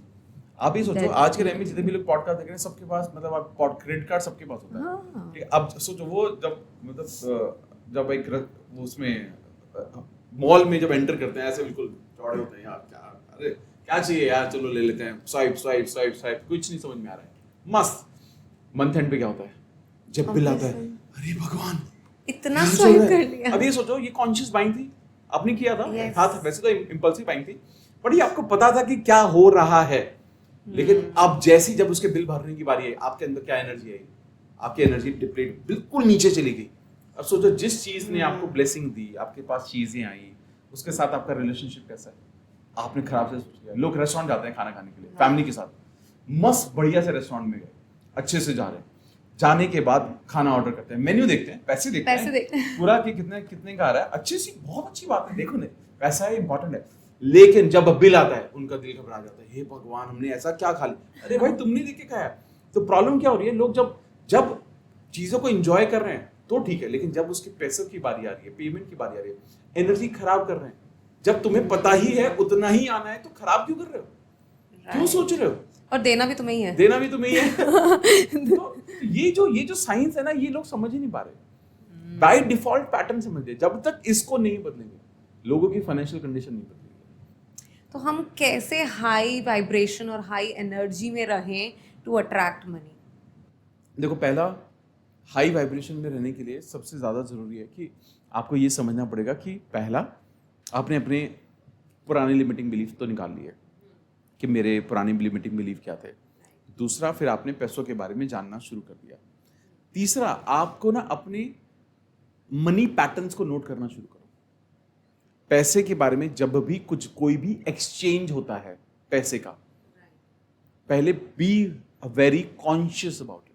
आप ये सोचो आज के टाइम में जितने भी लोग पॉडकास्ट देख रहे हैं सबके पास मतलब आप क्रेडिट कार्ड सबके पास होता है. हाँ. ठीक है, अब सोचो वो जब मतलब जब एक वो उसमें मॉल में जब एंटर करते हैं ऐसे बिल्कुल चौड़े होते हैं यार, क्या अरे क्या चाहिए यार, चलो ले लेते हैं, स्वाइप स्वाइप स्वाइप स्वाइप, कुछ नहीं समझ में आ रहा है. मस्त. मंथ एंड पे क्या होता है, जब बिल आता है, अरे भगवान इतना स्वाइप कर लिया. अब ये सोचो ये कॉन्शियस बाइंग थी, आपने किया था. Yes. था वैसे तो इम्पल्सिव बाइंग थी, बट ये आपको पता था कि क्या हो रहा है. लेकिन अब जैसे ही जब उसके बिल भरने की बारी आई, आपके अंदर क्या एनर्जी आई, आपकी एनर्जी डिप्लीट बिल्कुल नीचे चली गई. अब सोचो जिस चीज ने आपको ब्लेसिंग दी, आपके पास चीजें आई, उसके साथ आपका रिलेशनशिप कैसा है, आपने खराब से सोच लिया. लोग रेस्टोरेंट जाते हैं खाना खाने के लिए फैमिली के साथ, मस्त बढ़िया से रेस्टोरेंट में गए, अच्छे से जा रहे हैं, जाने के बाद खाना ऑर्डर करते हैं, मेन्यू देखते हैं, पैसे देखते हैं पूरा कि कितने कितने का आ रहा है, अच्छी सी बहुत अच्छी बात है, देखो ना पैसा है इंपॉर्टेंट है. लेकिन जब बिल आता है उनका दिल घबरा जाता है, हे भगवान हमने ऐसा क्या खा लिया. अरे भाई तुमने देख के खाया. तो प्रॉब्लम क्या हो रही है, लोग जब जब चीजों को एंजॉय कर रहे हैं तो ठीक है, लेकिन जब उसके पैसों की बारी आ रही है, पेमेंट की बारी आ रही है, एनर्जी खराब कर रहे हैं. जब तुम्हें पता ही है उतना ही आना है तो खराब क्यों कर रहे हो, क्यों सोच रहे हो, और देना भी तुम्हें ही है. देना भी तुम्हें ही है. तो ये जो साइंस है ना, ये लोग समझ ही नहीं पा रहे. बाय डिफॉल्ट पैटर्न समझ ले, जब तक इसको नहीं बदलेंगे लोगों की फाइनेंशियल कंडीशन नहीं बदलेगी. तो हम कैसे हाई वाइब्रेशन और हाई एनर्जी में रहें टू अट्रैक्ट मनी? देखो पहला, हाई वाइब्रेशन में रहने के लिए सबसे ज़्यादा ज़रूरी है कि आपको ये समझना पड़ेगा कि पहला आपने अपने पुराने लिमिटिंग बिलीफ तो निकाल लिए कि मेरे पुराने लिमिटिंग बिलीफ क्या थे. दूसरा, फिर आपने पैसों के बारे में जानना शुरू कर दिया. तीसरा, आपको ना अपने मनी पैटर्न्स को नोट करना शुरू करो. पैसे के बारे में जब भी कोई भी एक्सचेंज होता है पैसे का, पहले be very conscious about it.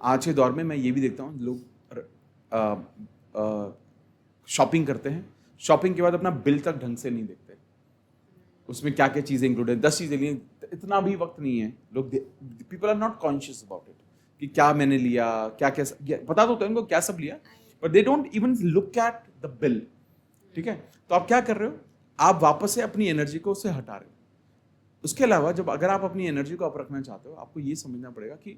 आज के दौर में मैं ये भी देखता हूँ लोग शॉपिंग करते हैं, शॉपिंग के बाद अपना बिल तक ढंग से नहीं देखते, उसमें क्या क्या चीज़ें इंक्लूड है, 10 चीज़ें लिए, इतना भी वक्त नहीं है. लोग people are not conscious about it कि क्या मैंने लिया, क्या क्या पता तो होता है उनको क्या सब लिया, but they don't even look at the bill. ठीक है, तो आप क्या कर रहे हो, आप वापस से अपनी एनर्जी को उससे हटा रहे हो. उसके अलावा जब अगर आप अपनी एनर्जी को अप रखना चाहते हो, आपको ये समझना पड़ेगा कि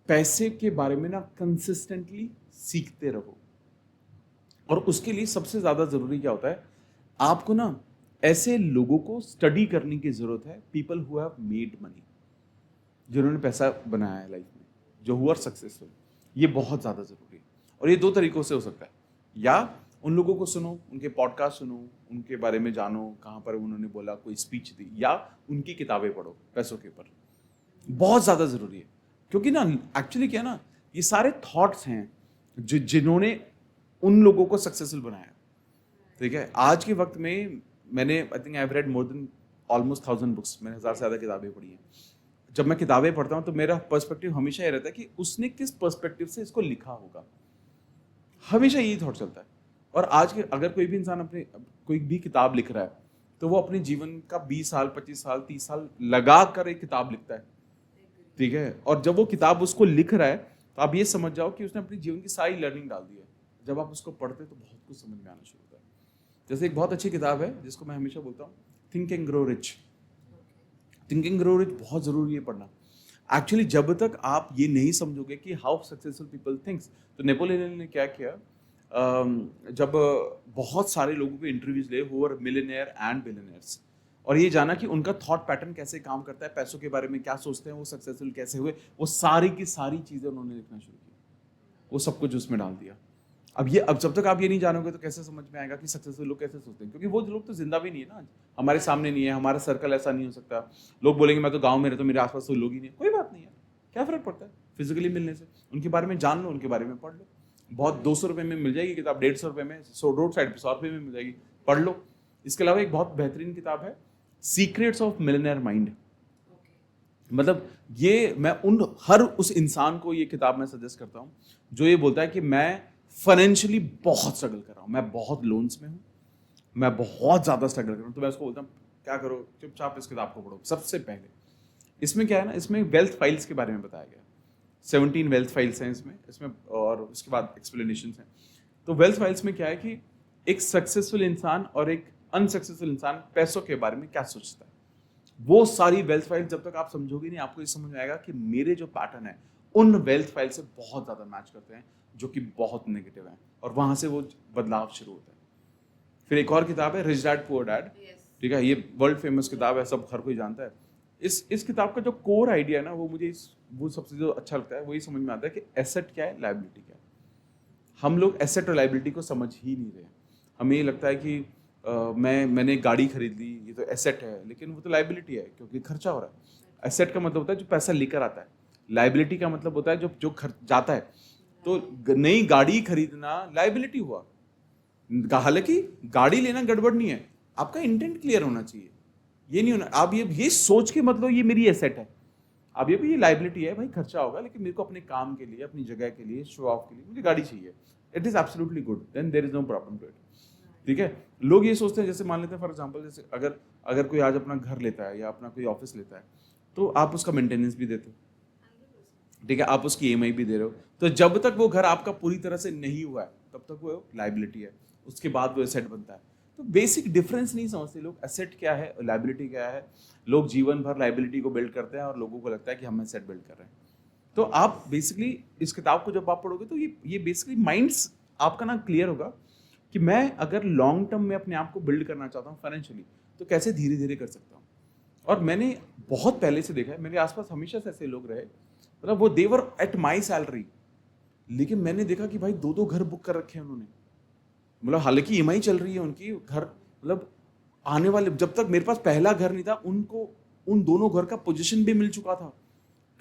पैसे के बारे में ना कंसिस्टेंटली सीखते रहो. और उसके लिए सबसे ज़्यादा ज़रूरी क्या होता है, आपको ना ऐसे लोगों को स्टडी करने की ज़रूरत है, people who have made money, जिन्होंने पैसा बनाया है लाइफ में, जो हु आर सक्सेसफुल. ये बहुत ज़्यादा ज़रूरी है. और ये 2 तरीक़ों से हो सकता है, या उन लोगों को सुनो, उनके पॉडकास्ट सुनो, उनके बारे में जानो, कहाँ पर उन्होंने बोला, कोई स्पीच दी, या उनकी किताबें पढ़ो पैसों के ऊपर. बहुत ज़्यादा ज़रूरी है, क्योंकि ना एक्चुअली क्या ना, ये सारे थॉट्स हैं जिन्होंने उन लोगों को सक्सेसफुल बनाया. ठीक है, आज के वक्त में मैंने I think I have read more than almost 1000 books, मैंने 1000 से ज़्यादा किताबें पढ़ी हैं. जब मैं किताबें पढ़ता हूँ तो मेरा पर्सपेक्टिव हमेशा ये रहता है कि उसने किस पर्सपेक्टिव से इसको लिखा होगा, हमेशा यही थॉट चलता है. और आज के अगर कोई भी इंसान अपने कोई भी किताब लिख रहा है तो वो अपने जीवन का 20 साल 25 साल 30 साल लगा कर एक किताब लिखता है. ठीक है, और जब वो किताब उसको लिख रहा है तो आप ये समझ जाओ कि उसने अपने जीवन की सारी लर्निंग डाल दी है. जब आप उसको पढ़ते तो बहुत कुछ समझ में आना शुरू होता है. जैसे एक बहुत अच्छी किताब है जिसको मैं हमेशा बोलता हूँ, think and grow rich. Think and grow rich बहुत ज़रूरी है पढ़ना. एक्चुअली जब तक आप ये नहीं समझोगे कि हाउ सक्सेसफुल पीपल थिंक्स, तो नेपोलियन ने क्या किया, जब बहुत सारे लोगों के इंटरव्यूज ले who are millionaire and billionaires, और ये जाना कि उनका थॉट पैटर्न कैसे काम करता है, पैसों के बारे में क्या सोचते हैं, वो सक्सेसफुल कैसे हुए, वो सारी की सारी चीज़ें उन्होंने लिखना शुरू की. वो सब कुछ उसमें डाल दिया. अब जब तक आप ये नहीं जानोगे तो कैसे समझ में आएगा कि सक्सेसफुल लोग कैसे सोचते हैं, क्योंकि वो लोग तो जिंदा भी नहीं है ना, हमारे सामने नहीं है, हमारा सर्कल ऐसा नहीं हो सकता. लोग बोलेंगे मैं तो गाँव में रहता हूँ, मेरे आसपास तो लोग ही नहीं है. कोई बात नहीं है, क्या फ़र्क पड़ता है फिजिकली मिलने से. उनके बारे में जान लो, उनके बारे में पढ़ लो. बहुत 200 रुपये में मिल जाएगी किताब, 150 रुपये में, रोड साइड पे 100 रुपये में मिल जाएगी, पढ़ लो. इसके अलावा एक बहुत बेहतरीन किताब है, सीक्रेट्स ऑफ मिलियनेयर माइंड. मतलब ये मैं हर उस इंसान को ये किताब मैं सजेस्ट करता हूँ जो ये बोलता है कि मैं फाइनेंशियली बहुत स्ट्रगल कर रहा हूँ, मैं बहुत लोन्स में हूँ, मैं बहुत ज़्यादा स्ट्रगल कर रहा हूँ. तो मैं उसको बोलता हूँ क्या करो, चुपचाप इस किताब को पढ़ो सबसे पहले। इसमें क्या है ना, इसमें वेल्थ फाइल्स के बारे में बताया गया। 17 वेल्थ फाइल्स हैं इसमें और उसके बाद एक्सप्लेनेशन हैं। तो वेल्थ फाइल्स में क्या है कि एक सक्सेसफुल इंसान और एक अनसक्सेसफुल इंसान पैसों के बारे में क्या सोचता है, वो सारी वेल्थ फाइल जब तक आप समझोगे नहीं, आपको ये समझ में आएगा कि मेरे जो पैटर्न है उन वेल्थ फाइल से बहुत ज़्यादा मैच करते हैं, जो कि बहुत नेगेटिव हैं, और वहाँ से वो बदलाव शुरू होता है। फिर एक और किताब है रिच डैड पुअर डैड, ठीक है, ये वर्ल्ड फेमस किताब है, सब हर कोई जानता है। इस किताब का जो कोर आइडिया है ना, वो मुझे वो सबसे जो अच्छा लगता है वही समझ में आता है कि एसेट क्या है, लायबिलिटी क्या है। हम लोग एसेट और लायबिलिटी को समझ ही नहीं रहे। हमें ये लगता है कि मैंने गाड़ी खरीद ली, ये तो एसेट है, लेकिन वो तो लायबिलिटी है क्योंकि खर्चा हो रहा है। एसेट का मतलब होता है जो पैसा लेकर आता है, लायबिलिटी का मतलब होता है जो जो खर्च जाता है। तो नई गाड़ी खरीदना लायबिलिटी हुआ। हालांकि गाड़ी लेना गड़बड़ नहीं है, आपका इंटेंट क्लियर होना चाहिए। ये नहीं होना आप ये सोच के मतलब ये मेरी एसेट है, अब ये लायबिलिटी है, भाई खर्चा होगा लेकिन मेरे को अपने काम के लिए, अपनी जगह के लिए, शो ऑफ के लिए मुझे गाड़ी चाहिए, it is absolutely good, then there is no problem to it. ठीक है, लोग ये सोचते हैं, जैसे मान लेते हैं फॉर एग्जांपल, जैसे अगर कोई आज अपना घर लेता है या अपना कोई ऑफिस लेता है, तो आप उसका मेंटेनेंस भी देते हो, ठीक है, आप उसकी ईएमआई भी दे रहे हो। तो जब तक वो घर आपका पूरी तरह से नहीं हुआ है तब तक वो लायबिलिटी है, उसके बाद वो एसेट बनता है। तो बेसिक डिफरेंस नहीं समझते लोग, एसेट क्या है, लायबिलिटी क्या है। लोग जीवन भर लायबिलिटी को बिल्ड करते हैं और लोगों को लगता है कि हम एसेट बिल्ड कर रहे हैं। तो आप बेसिकली इस किताब को जब आप पढ़ोगे तो ये बेसिकली माइंड्स आपका ना क्लियर होगा कि मैं अगर लॉन्ग टर्म में अपने आप को बिल्ड करना चाहता हूँ फाइनेंशियली, तो कैसे धीरे धीरे कर सकता हूँ। और मैंने बहुत पहले से देखा है, मेरे आसपास हमेशा से ऐसे लोग रहे, मतलब वो देवर एट माई सैलरी, लेकिन मैंने देखा कि भाई 2-2 घर बुक कर रखे हैं उन्होंने। मतलब हालांकि ईएमआई चल रही है उनकी, घर मतलब आने वाले, जब तक मेरे पास पहला घर नहीं था उनको उन दोनों घर का पोजीशन भी मिल चुका था,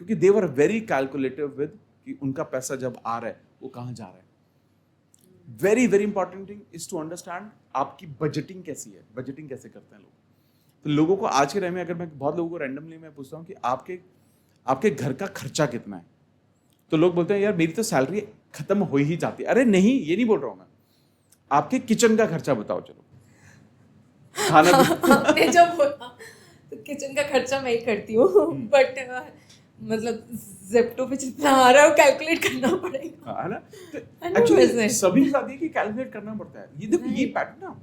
क्योंकि दे वर वेरी कैलकुलेटिव विद कि उनका पैसा जब आ रहा है वो कहाँ जा रहा है। Very very important thing is to understand आपकी बजटिंग कैसी है, बजटिंग कैसे करते हैं लोग। तो लोगों को आज के टाइम में, अगर मैं बहुत लोगों को रैंडमली मैं पूछता हूँ कि आपके घर का खर्चा कितना है, तो लोग बोलते हैं यार मेरी तो सैलरी खत्म हो ही जाती है। अरे नहीं, ये नहीं बोल रहा हूँ मैं, आपके किचन का खर्चा बताओ, चलो खाना आपने जब बोला तो किचन का खर्चा मैं ही करती हूँ, बट मतलब ज़ेप्टो पे जितना आ रहा है वो कैलकुलेट करना पड़ेगा, है ना। तो एक्चुअली सभी के साथ ये कि कैलकुलेट करना पड़ता है। ये देखो, ये पैटर्न ना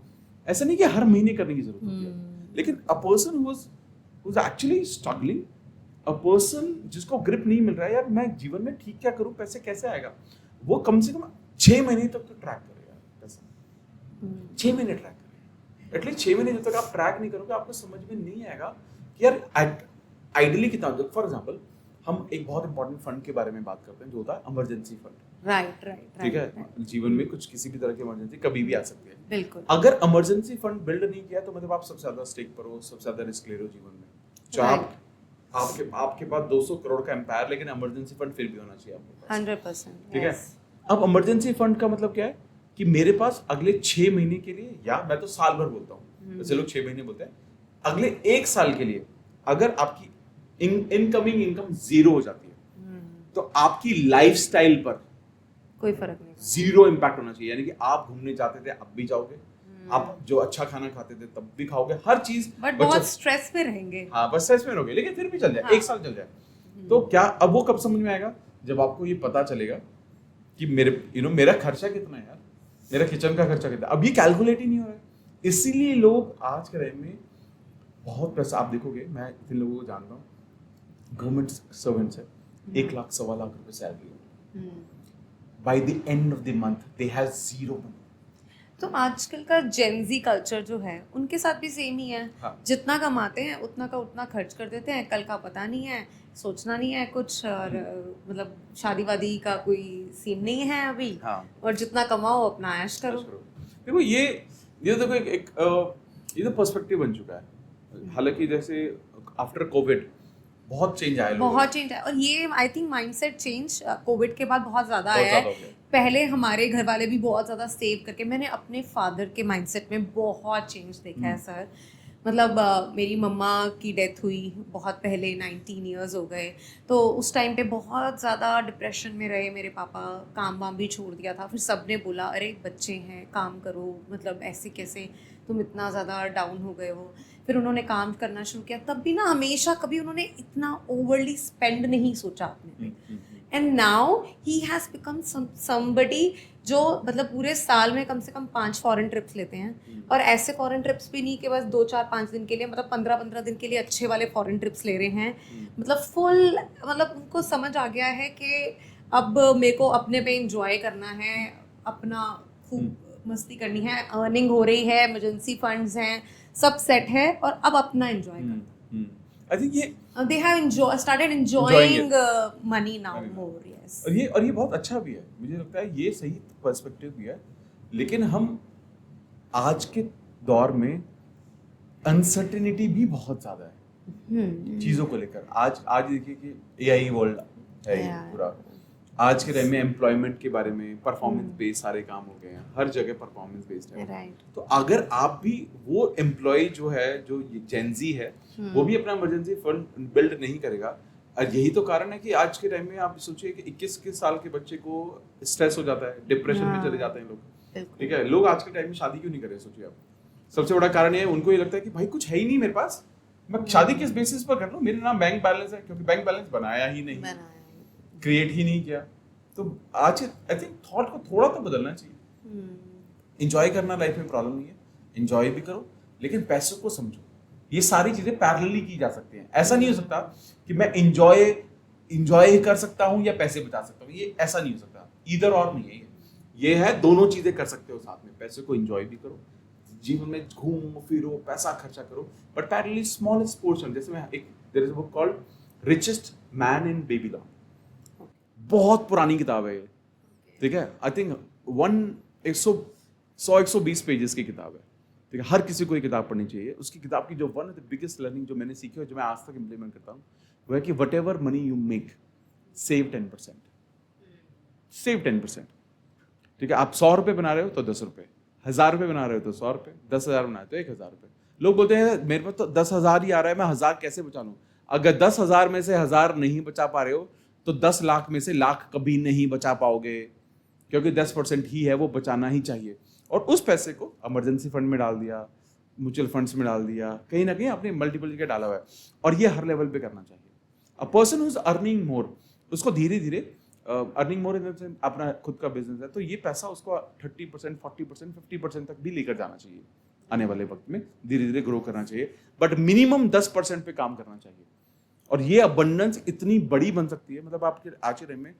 ऐसा नहीं कि हर महीने करने की जरूरत होती है, लेकिन a person who is actually struggling, a person जिसको ग्रिप नहीं मिल रहा है, यार मैं जीवन में ठीक क्या करूं, पैसे कैसे आएगा, वो कम से कम 6 महीने तक तो ट्रैक करेगा पैसा। 6 महीने ट्रैक करेगा, एटलीस्ट 6 महीने जब तक आप ट्रैक नहीं करोगे आपको समझ में नहीं आएगा कि यार आइडियली कितना। फॉर एग्जाम्पल, हम एक बहुत इंपॉर्टेंट फंड के बारे में बात करते हैं जो होता है इमरजेंसी फंड। राइट, ठीक है, जीवन में कुछ किसी भी तरह की इमरजेंसी कभी भी आ सकती है। बिल्कुल। अगर इमरजेंसी फंड बिल्ड नहीं किया तो मतलब आप सबसे ज्यादा स्टेक पर हो, सबसे ज्यादा रिस्क ले रहे हो जीवन में। चाहे आपके पास 200 करोड़ का एम्पायर, लेकिन इमरजेंसी फंड फिर भी होना चाहिए आपके पास। 100%। ठीक है, अब इमरजेंसी फंड का मतलब क्या है कि मेरे पास अगले 6 महीने के लिए, या मैं तो साल भर बोलता हूँ, वैसे लोग 6 महीने बोलते हैं, अगले 1 साल के लिए अगर आपकी इनकमिंग इनकम 0 हो जाती है तो आपकी लाइफस्टाइल पर कोई फर्क नहीं, जीरो इम्पैक्ट होना चाहिए। यानी कि आप घूमने जाते थे अब भी जाओगे, आप जो अच्छा खाना खाते थे तब भी खाओगे, हर चीज, बट बहुत स्ट्रेस में रहेंगे। हाँ, बस स्ट्रेस में रहोगे, लेकिन फिर भी चल जाए, 1 साल चल जाए। तो क्या अब वो कब समझ में आएगा, जब आपको ये पता चलेगा कि मेरा खर्चा कितना है यार, मेरा किचन का खर्चा कितना है। अब ये कैलकुलेट ही नहीं हो रहा है, इसीलिए लोग आज के टाइम में बहुत पैसा, आप देखोगे, मैं इन लोगों को जानता हूँ, गवर्नमेंट सर्वेंट्स है, 1 लाख 1.25 लाख रुपए salary, by the end of the month they have 0 money। तो आजकल का जेनजी कल्चर जो है उनके साथ भी सेम ही है। हाँ। जितना कमाते हैं उतना का उतना खर्च कर देते हैं, कल का पता नहीं है, सोचना नहीं है कुछ, और मतलब शादी वादी का कोई सीन नहीं है अभी। हाँ। और जितना कमाओ अपना ऐश करो। देखो ये देखो ये तो पर्सपेक्टिव बन चुका है। हालांकि जैसे आफ्टर कोविड बहुत चेंज आया, बहुत चेंज आया, और ये I think mindset change Covid के बाद बहुत ज़्यादा आया है। पहले हमारे घर वाले भी बहुत ज़्यादा सेव करके, मैंने अपने फादर के माइंडसेट में बहुत चेंज देखा है सर। मतलब मेरी मम्मा की डेथ हुई बहुत पहले, 19 ईयर्स हो गए, तो उस टाइम पे बहुत ज़्यादा डिप्रेशन में रहे मेरे पापा, काम वाम भी छोड़ दिया था। फिर सब ने बोला अरे बच्चे हैं, काम करो, मतलब ऐसे कैसे तुम इतना ज़्यादा डाउन हो गए हो। फिर उन्होंने काम करना शुरू किया, तब भी ना हमेशा कभी उन्होंने इतना ओवरली स्पेंड नहीं सोचा अपने पे। And now he has become somebody जो मतलब पूरे साल में कम से कम 5 फॉरेन ट्रिप्स लेते हैं, और ऐसे फॉरेन ट्रिप्स भी नहीं कि बस 2-4-5 दिन के लिए, मतलब 15-15 दिन के लिए अच्छे वाले फॉरेन ट्रिप्स ले रहे हैं। मतलब फुल, मतलब उनको समझ आ गया है कि अब मेरे को अपने पे इंजॉय करना है, अपना खूब मस्ती करनी है, अर्निंग हो रही है, इमरजेंसी फंड्स हैं, सब सेट है, और अब अपना इंजॉय करना। आई थिंक ये they have started Enjoying enjoying money now more. Yes. और ये बहुत अच्छा भी है, मुझे लगता है ये सही पर्सपेक्टिव भी है। लेकिन हम आज के दौर में अनसर्टेनिटी भी बहुत ज्यादा है चीजों को लेकर। आज देखिए कि एआई वर्ल्ड है ये पूरा। आज के टाइम में एम्प्लॉयमेंट के बारे में परफॉर्मेंस बेस्ड सारे काम हो गए हैं, हर जगह परफॉर्मेंस बेस्ड है। Right. तो अगर आप भी वो एम्प्लॉय जो है, जो जेनजी है, वो भी अपना इमरजेंसी फंड बिल्ड नहीं करेगा। और यही तो कारण है कि आज के टाइम में आप सोचिए कि 21 साल के बच्चे को स्ट्रेस हो जाता है, डिप्रेशन में चले जाते हैं लोग। ठीक है, लोग आज के टाइम में शादी क्यों नहीं कर रहे? सोचिए आप, सबसे बड़ा कारण ये है, उनको ये लगता है कि भाई कुछ है ही नहीं मेरे पास, मैं शादी किस बेसिस पर कर लूं? मेरे नाम बैंक बैलेंस है, क्योंकि बैंक बैलेंस बनाया ही नहीं, क्रिएट ही नहीं किया। तो आज आई थिंक थॉट को थोड़ा तो बदलना चाहिए। एंजॉय करना लाइफ में प्रॉब्लम नहीं है, एंजॉय भी करो, लेकिन पैसों को समझो। ये सारी चीजें पैरेलली की जा सकती हैं। ऐसा नहीं हो सकता कि मैं एंजॉय कर सकता हूं या पैसे बचा सकता हूं, ये ऐसा नहीं हो सकता। ईदर और नहीं है ये है दोनों चीजें कर सकते हो साथ में। पैसे को एंजॉय भी करो, जीवन में घूमो फिरो, पैसा खर्चा करो, बट पैरेलली स्मॉलेस्ट पोर्शन। जैसे मैं there is a book called richest man in Babylon, बहुत पुरानी किताब है ये, ठीक है। आई थिंक 100-120 पेजेस की किताब है, ठीक है। हर किसी को ये किताब पढ़नी चाहिए। उसकी किताब की जो one of the biggest learning जो मैंने सीखी और जो मैं आज तक इम्प्लीमेंट करता हूँ, वो है कि what ever money you make, save 10%। Save 10%, ठीक है। आप 100 रुपये बना रहे हो तो 10 रुपये, 1000 रुपये बना रहे हो तो 100 रुपये, 10,000 बनाए तो 1000 रुपये। लोग बोलते हैं मेरे पास तो 10,000 ही आ रहा है, मैं 1000 कैसे बचा लूँ? अगर 10,000 में से 1000 नहीं बचा पा रहे हो तो 10 लाख में से लाख कभी नहीं बचा पाओगे, क्योंकि 10% ही है, वो बचाना ही चाहिए। और उस पैसे को इमरजेंसी फंड में डाल दिया, म्यूचुअल फंड्स में डाल दिया, कहीं ना कहीं आपने मल्टीपल जगह डाला हुआ है। और ये हर लेवल पे करना चाहिए। A person who is earning more, उसको धीरे धीरे earning more in the sense अपना खुद का बिजनेस है, तो ये पैसा उसको 30%, 40%, 50% तक भी लेकर जाना चाहिए। आने वाले वक्त में धीरे धीरे ग्रो करना चाहिए, बट मिनिमम 10% पे काम करना चाहिए। और ये अबंडेंस इतनी बड़ी बन सकती है, मतलब आपके आज के टाइम में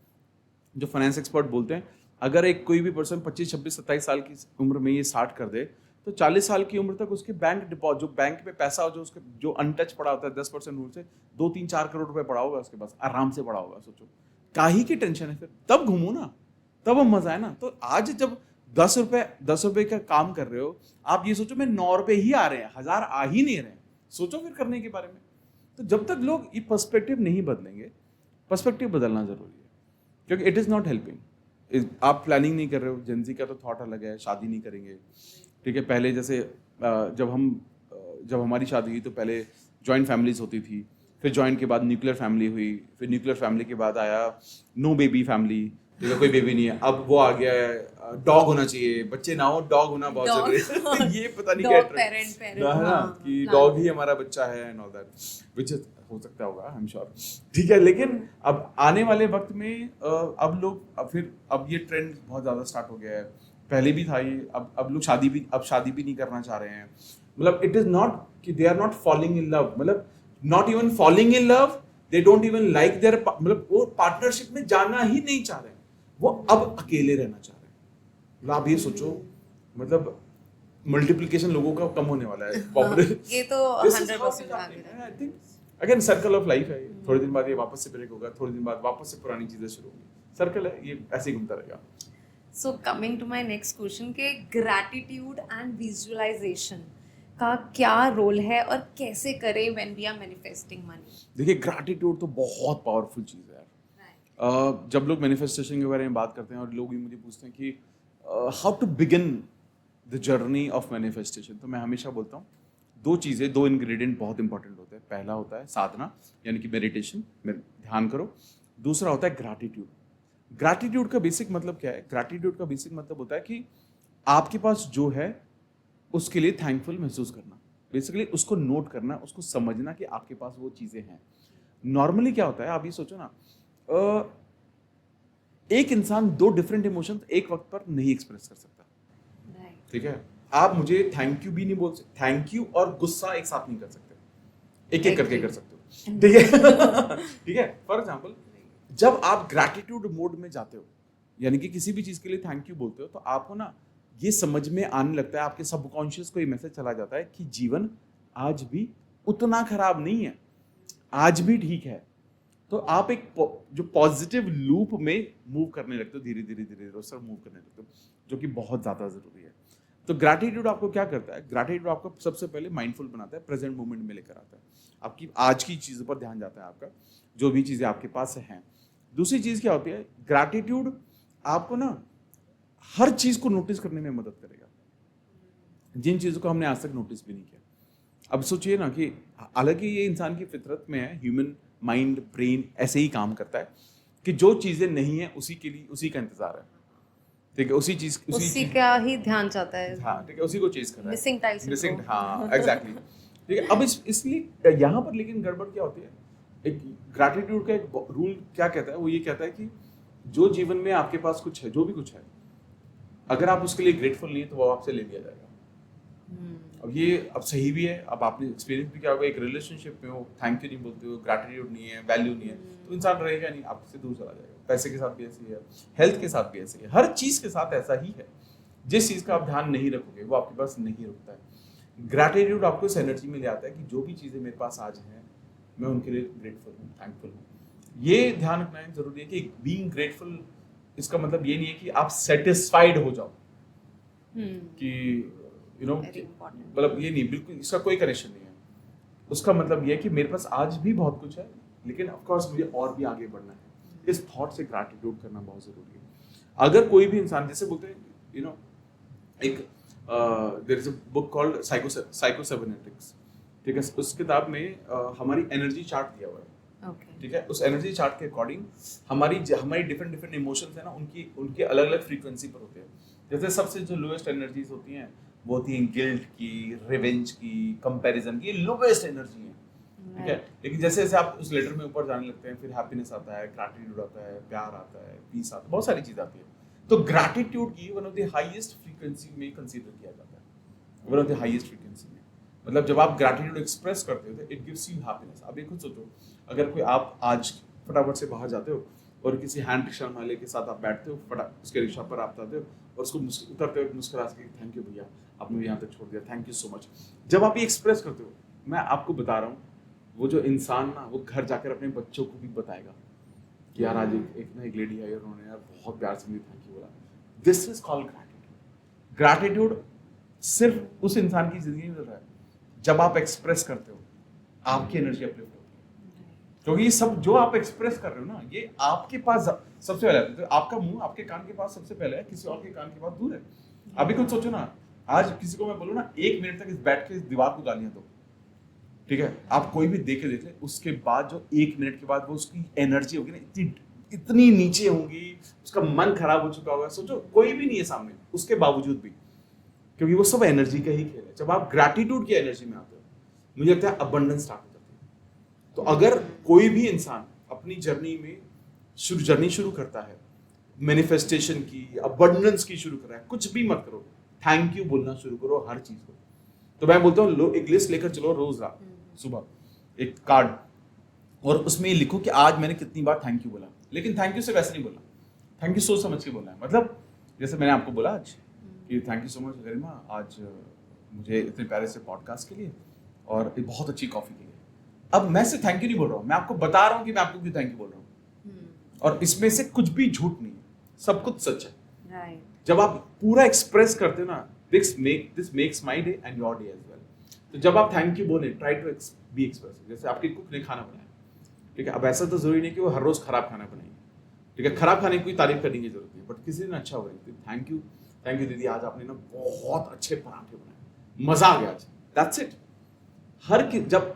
जो फाइनेंस एक्सपर्ट बोलते हैं, अगर एक कोई भी पर्सन 25, 26, 27 साल की उम्र में ये 60 कर दे, तो 40 साल की उम्र तक उसके बैंक डिपॉजिट, जो बैंक में पैसा जो उसके जो अनटच पड़ा होता है 10% रूल से, 2-3-4 करोड़ रुपए पड़ा होगा उसके पास, आराम से पड़ा होगा। सोचो काहे की टेंशन है फिर? तब घूमो ना, तब हम मजा है ना। तो आज जब 10 रुपए का काम कर रहे हो, आप ये सोचो मैं 9 रुपए ही आ रहे हैं, 1000 आ ही नहीं रहे हैं, सोचो फिर करने के बारे में। तो जब तक लोग ये पर्सपेक्टिव नहीं बदलेंगे, पर्सपेक्टिव बदलना जरूरी है, क्योंकि इट इज नॉट हेल्पिंग। आप प्लानिंग नहीं कर रहे हो, जेंजी का तो थॉट अलग है, शादी नहीं करेंगे, ठीक है। पहले जैसे जब हमारी शादी हुई तो पहले जॉइंट फैमिलीज होती थी, फिर जॉइंट के बाद न्यूक्लियर फैमिली हुई, फिर न्यूक्लियर फैमिली के बाद आया नो बेबी फैमिली, ठीक है, कोई बेबी नहीं है। अब वो आ गया है डॉग होना चाहिए, बच्चे ना हो, डॉग होना बहुत जरूरी है। ये पता नहीं क्या पेरेंट है ना, कि डॉग ही हमारा बच्चा है एंड ऑल दैट, व्हिच हो सकता होगा, आई एम श्योर, ठीक है। लेकिन अब आने वाले वक्त में अब ये ट्रेंड बहुत ज्यादा स्टार्ट हो गया है। पहले भी था ये, अब लोग शादी भी नहीं करना चाह रहे हैं। मतलब इट इज नॉट कि they are not falling in love, मतलब not even falling in love, they don't even like their, मतलब वो पार्टनरशिप में जाना ही नहीं चाह रहे, वो अब अकेले रहना चाह रहे हैं। मतलब आप ये सोचो, मतलब मल्टीप्लिकेशन लोगों का कम होने वाला है, ये तो 100% I think again circle of life है। थोड़े दिन बाद ये वापस से ब्रेक होगा, थोड़े दिन बाद वापस से पुरानी चीजें शुरू होंगी, सर्कल है, ये ऐसे ही घूमता रहेगा। So coming to my next question के ग्रैटिट्यूड एंड विजुअलाइजेशन का क्या रोल है और कैसे करें when we are manifesting money? देखिए ग्रैटिट्यूड तो बहुत पावरफुल चीज़ है यार। जब लोग मैनिफेस्टेशन के बारे में बात करते हैं और लोग मुझे पूछते हैं कि how to begin the journey of manifestation, तो मैं हमेशा बोलता हूँ दो इंग्रेडिएंट बहुत इंपॉर्टेंट होते हैं। पहला होता है साधना, यानी कि मेडिटेशन, ध्यान करो। दूसरा होता है ग्रैटिट्यूड। ग्रैटिट्यूड का बेसिक मतलब क्या है? ग्रैटिट्यूड का बेसिक मतलब होता है कि आपके पास जो है उसके लिए थैंकफुल महसूस करना, बेसिकली उसको नोट करना, उसको समझना कि आपके पास वो चीज़ें हैं। नॉर्मली क्या होता है, आप ये सोचो ना, एक इंसान दो डिफरेंट इमोशंस एक वक्त पर नहीं एक्सप्रेस कर सकता, ठीक है? आप मुझे थैंक यू भी नहीं बोल सकते, थैंक यू और गुस्सा एक साथ नहीं कर सकते, एक एक करके कर सकते हो, ठीक है? ठीक है, फॉर एग्जाम्पल जब आप ग्रैटिट्यूड मोड में जाते हो, यानी कि किसी भी चीज के लिए थैंक यू बोलते हो, तो आपको ना ये समझ में आने लगता है, आपके सबकॉन्शियस को ये मैसेज चला जाता है कि जीवन आज भी उतना खराब नहीं है, आज भी ठीक है। तो आप एक जो पॉजिटिव लूप में मूव करने लगते हो, धीरे धीरे धीरे धीरे उस तरफ मूव करने लगते हो, जो कि बहुत ज्यादा जरूरी है। तो ग्रैटिट्यूड आपको क्या करता है? ग्रैटिट्यूड आपको सबसे पहले माइंडफुल बनाता है, प्रेजेंट मोमेंट में लेकर आता है, आपकी आज की चीजों पर ध्यान जाता है, आपका जो भी चीजें आपके पास हैं। दूसरी चीज क्या होती है, ग्रैटिट्यूड आपको ना हर चीज को नोटिस करने में मदद करेगा, जिन चीजों को हमने आज तक नोटिस भी नहीं किया। अब सोचिए ना कि हालांकि ये इंसान की फितरत में है, ह्यूमन माइंड ब्रेन ऐसे ही काम करता है कि जो चीजें नहीं है उसी के लिए उसी का इंतजार है, ठीक है, उसी का ही ध्यान चाहता है, हाँ ठीक है, उसी को चेज कर रहा है, मिसिंग टाइल्स, मिसिंग, हाँ एग्जैक्टली, ठीक है। अब इसलिए यहाँ पर लेकिन गड़बड़ क्या होती है, एक ग्रैटिट्यूड का एक रूल क्या कहता है, वो ये कहता है कि जो जीवन में आपके पास कुछ है, जो भी कुछ है, अगर आप उसके लिए ग्रेटफुल नहीं है तो वो आपसे ले लिया जाएगा। अब ये अब सही भी है, अब आपने एक्सपीरियंस भी क्या होगा, एक रिलेशनशिप में हो, थैंक यू नहीं बोलते हो, ग्रैटिट्यूड नहीं है, वैल्यू नहीं है, तो इंसान रहेगा नहीं, आपसे दूर चला जाएगा। पैसे के साथ भी ऐसे ही है, हेल्थ के साथ भी ऐसे ही है, हर चीज के साथ ऐसा ही है। जिस चीज का आप ध्यान नहीं रखोगे वो आपके पास नहीं रुकता है। ग्रैटिट्यूड आपको इस एनर्जी में ले आता है कि जो भी चीजें मेरे पास आज हैं, मैं उनके लिए ग्रेटफुल हूँ, थैंकफुल हूँ। ये ध्यान रखना जरूरी है कि बीइंग ग्रेटफुल, इसका मतलब ये नहीं है कि आप सेटिस्फाइड हो जाओ, कि मतलब ये नहीं, बिल्कुल इसका कोई कनेक्शन नहीं है। उसका मतलब ये है कि मेरे पास आज भी बहुत कुछ है, लेकिन ऑफ कोर्स मुझे और भी आगे बढ़ना है। इस थॉट से ग्रैटिट्यूड करना बहुत जरूरी है। अगर कोई भी इंसान, जैसे बोलते हैं एक there is a book called psychocybernetics, ठीक है, उस किताब में हमारी एनर्जी चार्ट दिया हुआ है, ठीक है। उस एनर्जी चार्ट के अकॉर्डिंग हमारी डिफरेंट इमोशंस है ना, उनके अलग अलग फ्रीक्वेंसी पर होते हैं। जैसे सबसे जो लोएस्ट एनर्जीज होती हैं वो होती हैं गिल्ट की, रिवेंज की, कंपैरिजन की, लोएस्ट एनर्जी है, ठीक है। लेकिन जैसे जैसे आप उस लेटर में ऊपर जाने लगते हैं, फिर हैप्पीनेस आता है, ग्रैटिट्यूड आता है, प्यार आता है, पीस आता है, बहुत सारी चीज आती है। तो ग्रैटिट्यूड की one of the highest frequency में कंसीडर किया जाता है, one of the highest frequency में। मतलब जब आप ग्रैटिट्यूड एक्सप्रेस करते हो तो इट गिव्स यू हैप्पीनेस। अब ये खुद सोचो, अगर कोई आप आज फटाफट से बाहर जाते हो और किसी हैंड रिक्शा वाले के साथ आप बैठते हो, फटाफट उसके रिक्शा पर आप जाते हो और उसको उतरते हुए मुस्कुरा के थैंक यू भैया, आपने मुझे यहाँ तक छोड़ दिया, थैंक यू सो मच। जब आप ये एक्सप्रेस करते हो, मैं आपको बता रहा हूँ, वो जो इंसान ना वो घर जाकर अपने बच्चों को भी बताएगा कि यार आज एक लेडी आई और उन्होंने यार बहुत प्यार से मुझे थैंक यू बोला। This is called gratitude. Gratitude सिर्फ उस इंसान की जिंदगी में मिल रहा है जब आप एक्सप्रेस करते हो, आपकी एनर्जी अपलिफ्ट होती है। क्योंकि ये सब जो आप एक्सप्रेस कर रहे हो ना, ये आपके पास सबसे पहले है। तो आपका मुंह आपके कान के पास सबसे पहले है, किसी और के कान के पास दूर है। अभी कुछ सोचो ना, आज किसी को मैं बोलूँ ना 1 मिनट तक इस बैठ के इस दीवार को गालियां दो, ठीक है, आप कोई भी देख ले, उसके बाद जो 1 मिनट के बाद वो उसकी एनर्जी होगी ना, इतनी नीचे होगी, उसका मन खराब हो चुका होगा। सोचो कोई भी नहीं है सामने, उसके बावजूद भी, क्योंकि वो सब एनर्जी का ही खेल है। जब आप ग्रैटिट्यूड की एनर्जी में आते हो, मुझे लगता है अबंडेंस स्टार्ट हो जाती है। तो अगर कोई भी इंसान अपनी जर्नी में जर्नी शुरू करता है, मैनिफेस्टेशन की, अबंडेंस की शुरू कर रहा है, कुछ भी मत करो, थैंक यू बोलना शुरू करो हर चीज को। तो मैं बोलता हूँ एक लिस्ट लेकर चलो, रोज रात सुबह एक कार्ड, और उसमें ये लिखो कि आज मैंने कितनी बार थैंक यू बोला। लेकिन थैंक यू से वैसे नहीं बोलना, थैंक यू सोच समझ के बोलना है। मतलब जैसे मैंने आपको बोला आज कि थैंक यू सो मच गरिमा, आज मुझे इतने प्यारे से पॉडकास्ट के लिए और एक बहुत अच्छी कॉफी के लिए। अब मैं से थैंक यू नहीं बोल रहा हूँ, मैं आपको बता रहा हूँ कि मैं आपको क्यों थैंक यू बोल रहा हूँ, और इसमें से कुछ भी झूठ नहीं है, सब कुछ सच है। जब आप पूरा एक्सप्रेस करते हो ना, this makes my day and your day as well. तो जब आप थैंक यू बोले, ट्राई टू बी एक्सप्रेसिव। जैसे आपके कुक ने खाना बनाया, ठीक है, अब ऐसा तो जरूरी नहीं कि वो हर रोज खराब खाना बनाएंगे, ठीक है, खराब खाने की कोई तारीफ करने की जरूरत नहीं, बट किसी दिन अच्छा हो गया, थैंक यू दीदी, आज आपने ना बहुत अच्छे पराठे बनाए, मजा आ गया आज, दैट्स इट। जब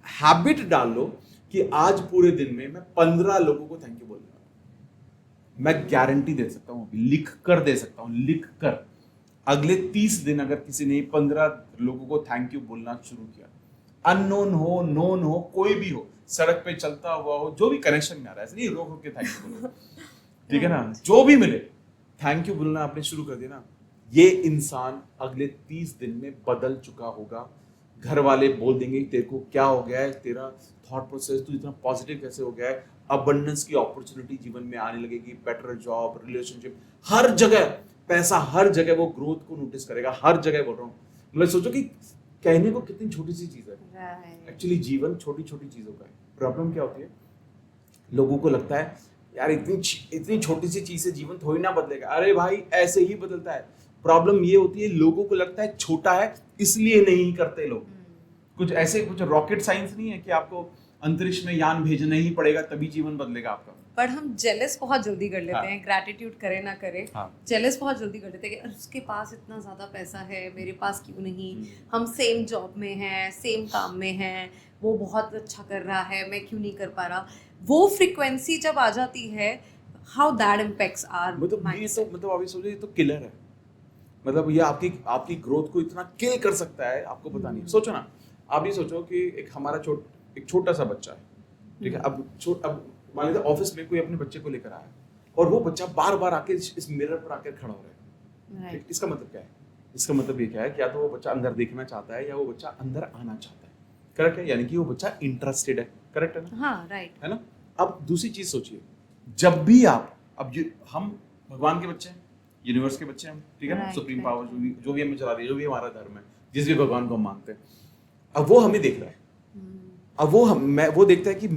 हैबिट डाल लो कि आज पूरे दिन में मैं 15 लोगों को थैंक यू बोलूंगा, मैं गारंटी दे सकता हूं, लिख कर दे सकता हूं, लिख कर अगले 30 दिन अगर किसी ने 15 लोगों को थैंक यू बोलना शुरू किया, अननोन हो, नोन हो, कोई भी हो, सड़क पे चलता हुआ हो, जो भी कनेक्शन में आ रहा है, ऐसे नहीं रोक रोक के थैंक यू बोलो, ठीक है ना, जो भी मिले थैंक यू बोलना आपने शुरू कर दिया ना, ये इंसान अगले 30 दिन में बदल चुका होगा। घर वाले बोल देंगे तेरे को क्या हो गया है, तेरा थॉट प्रोसेस, तू इतना पॉजिटिव कैसे हो गया है, अबंडेंस की अपॉर्चुनिटी जीवन में आने लगेगी, बेटर जॉब, रिलेशनशिप, हर जगह पैसा, हर जगह वो ग्रोथ को नोटिस करेगा, हर जगह बोल रहा हूँ। मतलब सोचो कि कहने को कितनी छोटी सी चीज है, एक्चुअली जीवन छोटी छोटी चीजों का है। प्रॉब्लम क्या होती है, लोगों को लगता है यार इतनी छोटी सी चीज से जीवन थोड़ी ना बदलेगा। अरे भाई ऐसे ही बदलता है। प्रॉब्लम ये होती है लोगों को लगता है छोटा है इसलिए नहीं करते लोग। कुछ ऐसे कुछ रॉकेट साइंस नहीं है कि आपको अंतरिक्ष में यान भेजना ही पड़ेगा तभी जीवन बदलेगा आपका। पर हम जेलस बहुत जल्दी कर लेते हाँ। हैं, ग्रैटिट्यूड करे ना करे, हाँ। जेलस बहुत जल्दी कर लेते हैं कि अरे उसके पास इतना ज़्यादा पैसा है, मेरे पास क्यों नहीं, हम सेम जॉब में हैं, सेम काम में हैं, वो बहुत अच्छा कर रहा है, मैं क्यों नहीं कर पा रहा। वो फ्रीक्वेंसी जब आ जाती है, हाउ दैट इम्पैक्ट्स आवर मतलब मतलब अभी सोचो ये तो किलर है। मतलब ये आपकी ग्रोथ को इतना किल कर सकता है, आपको पता नहीं। सोचो ना, आप ये सोचो कि एक छोटा सा बच्चा है, ठीक है, अब मान लीजिए ऑफिस में कोई अपने बच्चे को लेकर आया और वो बच्चा बार बार आके इस मिरर पर आकर खड़ा हो रहा है। इसका मतलब क्या है? इसका मतलब ये क्या है कि या तो वो बच्चा अंदर देखना चाहता है या वो बच्चा अंदर आना चाहता है। करेक्ट है, यानी कि वो बच्चा इंटरेस्टेड है। करेक्ट है ना? हाँ, राइट है ना। अब दूसरी चीज सोचिए, जब भी आप हम भगवान के बच्चे हैं, यूनिवर्स के बच्चे हैं, ठीक है ना, सुप्रीम पावर जो भी हमें चला रही है, जो भी हमारा धर्म है, जिस भी भगवान को हम मानते हैं, अब वो हमें देख रहा है। अब वो देखता है कि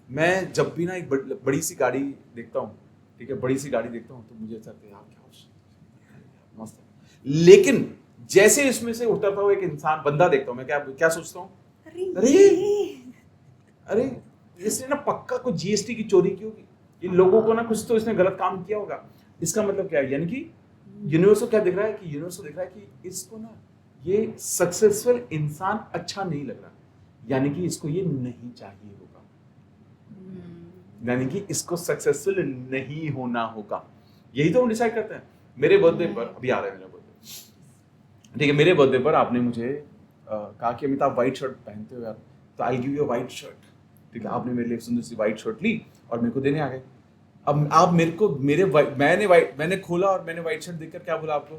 मैं जब भी ना एक बड़ी सी गाड़ी देखता हूँ, ठीक है, बड़ी सी गाड़ी देखता हूँ तो मुझे ऐसा लगता है यार क्या मस्त है। लेकिन जैसे इसमें से उतरता हुआ एक इंसान बंदा देखता हूँ, मैं क्या सोचता हूँ, अरे इसने ना पक्का कुछ जीएसटी की चोरी की होगी, इन लोगों को ना कुछ तो इसने गलत काम किया होगा। इसका मतलब क्या है, यानी कि यूनिवर्स को क्या दिख रहा है कि यूनिवर्स को दिख रहा है कि इसको ना ये सक्सेसफुल इंसान अच्छा नहीं लग रहा, यानी कि इसको ये नहीं चाहिए होगा, यानी कि इसको सक्सेसफुल नहीं होना होगा। यही तो हम डिसाइड करते हैं। मेरे बर्थडे पर, अभी आ रहा है मेरा बर्थडे, ठीक है, मेरे बर्थडे पर आपने मुझे कहा कि अमिताभ आप व्हाइट शर्ट पहनते हो यार, तो I give you a white shirt, ठीक है। आपने मेरे लिए सुंदर सी व्हाइट शर्ट ली और मेरे को देने आ गए। अब आप मेरे को मैंने खोला और मैंने व्हाइट शर्ट देखकर क्या बोला आपको,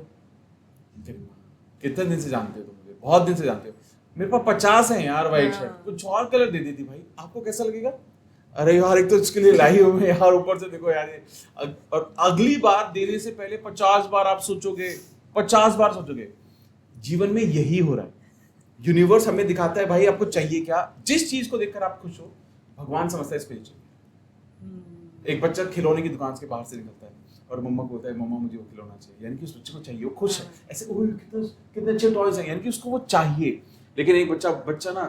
कितने दिन से जानते हो तुम मुझे, बहुत दिन से जानते हो, मेरे पास 50 है यार व्हाइट शर्ट, कुछ और कलर दे देती भाई, आपको कैसा लगेगा? अरे यार एक तो इसके लिए लाई हो मैं यार, ऊपर से देखो यार, और अगली बार देने से पहले 50 बार आप सोचोगे, 50 बार सोचोगे। जीवन में यही हो रहा है। यूनिवर्स हमें दिखाता है भाई आपको चाहिए क्या, जिस चीज को देखकर आप खुश हो, भगवान समझता है इसको चाहिए। एक बच्चा खिलौने की दुकान के बाहर से निकलता है और मम्मा को होता है मम्मा मुझे वो खिलौना चाहिए, यानी कि उस बच्चे को चाहिए, वो खुश है, ऐसे कितने अच्छे टॉयज हैं, यानी कि उसको वो चाहिए। लेकिन एक बच्चा ना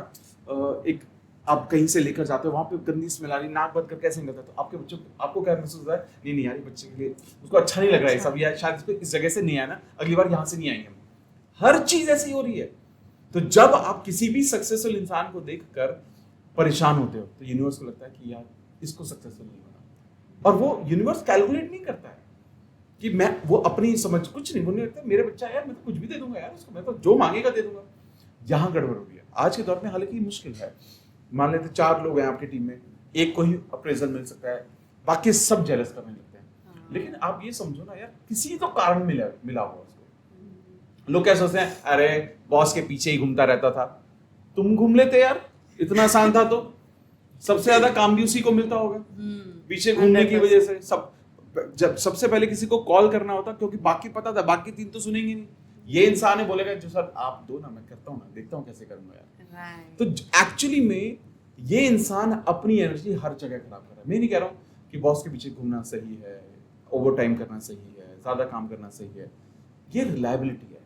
एक आप कहीं से लेकर जाते हो, वहां पे गंदी स्मेल आ रही, नाक बंद करके ऐसे निकलता है, तो आपके बच्चों आपको क्या महसूस होता है, नहीं यार ये बच्चे के लिए उसको अच्छा नहीं लग रहा है सब, या शायद इसको इस जगह से नहीं आया ना, अगली बार यहाँ से नहीं आएंगे हम। हर चीज ऐसी हो रही है। तो जब आप किसी भी सक्सेसफुल इंसान को देखकर परेशान होते हो तो यूनिवर्स को लगता है कि यार इसको सक्सेसफुल नहीं बना, और वो यूनिवर्स कैलकुलेट नहीं करता है कि मैं वो अपनी समझ कुछ नहीं बोलने लगता, मेरे बच्चा यार मैं तो कुछ भी दे दूंगा यार उसको, मैं तो जो मांगेगा दे दूंगा। यहाँ गड़बड़ हो रही है। आज के दौर में हालांकि मुश्किल है, मान लेते 4 लोग हैं आपकी टीम में, एक को ही अप्रेजल मिल सकता है, बाकी सब जेलस करने लगते हैं। लेकिन आप ये समझो ना यार, किसी तो कारण मिला हुआ उसको। लोग क्या सोचते हैं, अरे बॉस के पीछे ही घूमता रहता था, तुम घूम लेते यार, इतना आसान था तो। सबसे ज्यादा काम भी उसी को मिलता होगा पीछे घूमने की वजह से। जब सबसे पहले किसी को कॉल करना होता, क्योंकि बाकी पता था बाकी 3 तो सुनेंगे नहीं, ये इंसान है बोलेगा जो सर आप दो ना, मैं करता हूँ ना, देखता हूँ कैसे करूंगा यार। तो एक्चुअली में ये इंसान अपनी एनर्जी हर जगह खराब कर रहा है। मैं नहीं कह रहा हूँ कि बॉस के पीछे घूमना सही है, ओवर टाइम करना सही है, ज्यादा काम करना सही है, ये रिलायबिलिटी है।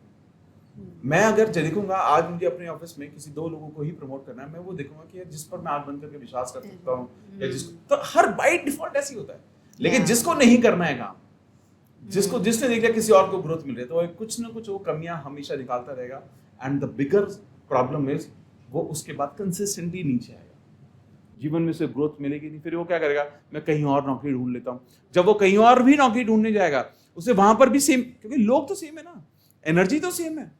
मैं अगर देखूंगा आज मुझे अपने ऑफिस में किसी 2 लोगों को ही प्रमोट करना है, मैं वो देखूंगा कि जिस पर मैं आंख बंद करके विश्वास कर सकता हूँ, या जिसको, तो हर बाय डिफॉल्ट ऐसे ही होता है। लेकिन जिसको नहीं करना है काम, जिसने देख लिया किसी और को ग्रोथ मिल रही है, तो कुछ ना कुछ वो कमियां हमेशा निकालता रहेगा। And the bigger problem is वो उसके बाद कंसिस्टेंटली नीचे आएगा, जीवन में से ग्रोथ मिलेगी नहीं। फिर वो क्या करेगा, मैं कहीं और नौकरी ढूंढ लेता हूँ। जब वो कहीं और भी नौकरी ढूंढने जाएगा, उसे वहां पर भी सेम, क्योंकि लोग तो सेम है ना, एनर्जी तो सेम है।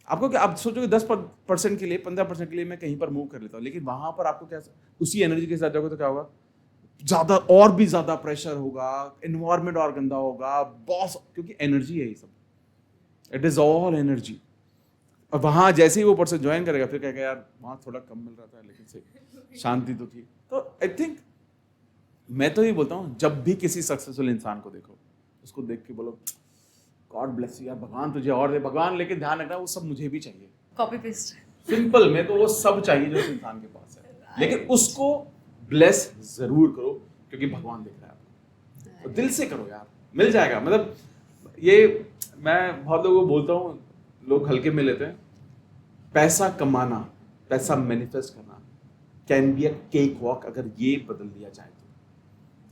आपको क्या, आप सोचोगे 10% के लिए 15% के लिए मैं कहीं पर मूव कर लेता हूँ, लेकिन वहां पर आपको क्या, उसी एनर्जी के साथ जाओगे तो क्या होगा, ज्यादा और भी ज्यादा प्रेशर होगा, एनवायरमेंट और गंदा होगा, बॉस, क्योंकि एनर्जी है ये सब, इट इज ऑल एनर्जी। और वहां जैसे ही वो पर्सन ज्वाइन करेगा फिर कहेगा यार वहां थोड़ा कम मिल रहा था लेकिन से शांति तो थी। तो आई थिंक मैं तो ये बोलता हूँ, जब भी किसी सक्सेसफुल इंसान को देखो उसको देख के बोलो गॉड ब्लेस यू यार, भगवान तुझे और दे भगवान, लेकिन ध्यान रखना वो सब मुझे भी चाहिए। कॉपी पेस्ट सिंपल, मैं तो वो सब चाहिए जो इस इंसान के पास है, लेकिन उसको ब्लेस जरूर करो क्योंकि भगवान देख रहा है आपको। तो दिल से करो यार, मिल जाएगा। मतलब ये मैं बहुत लोगों को बोलता हूँ, लोग हल्के में लेते हैं। पैसा कमाना, पैसा मैनिफेस्ट करना can be a cake walk, अगर ये बदल दिया जाए तो,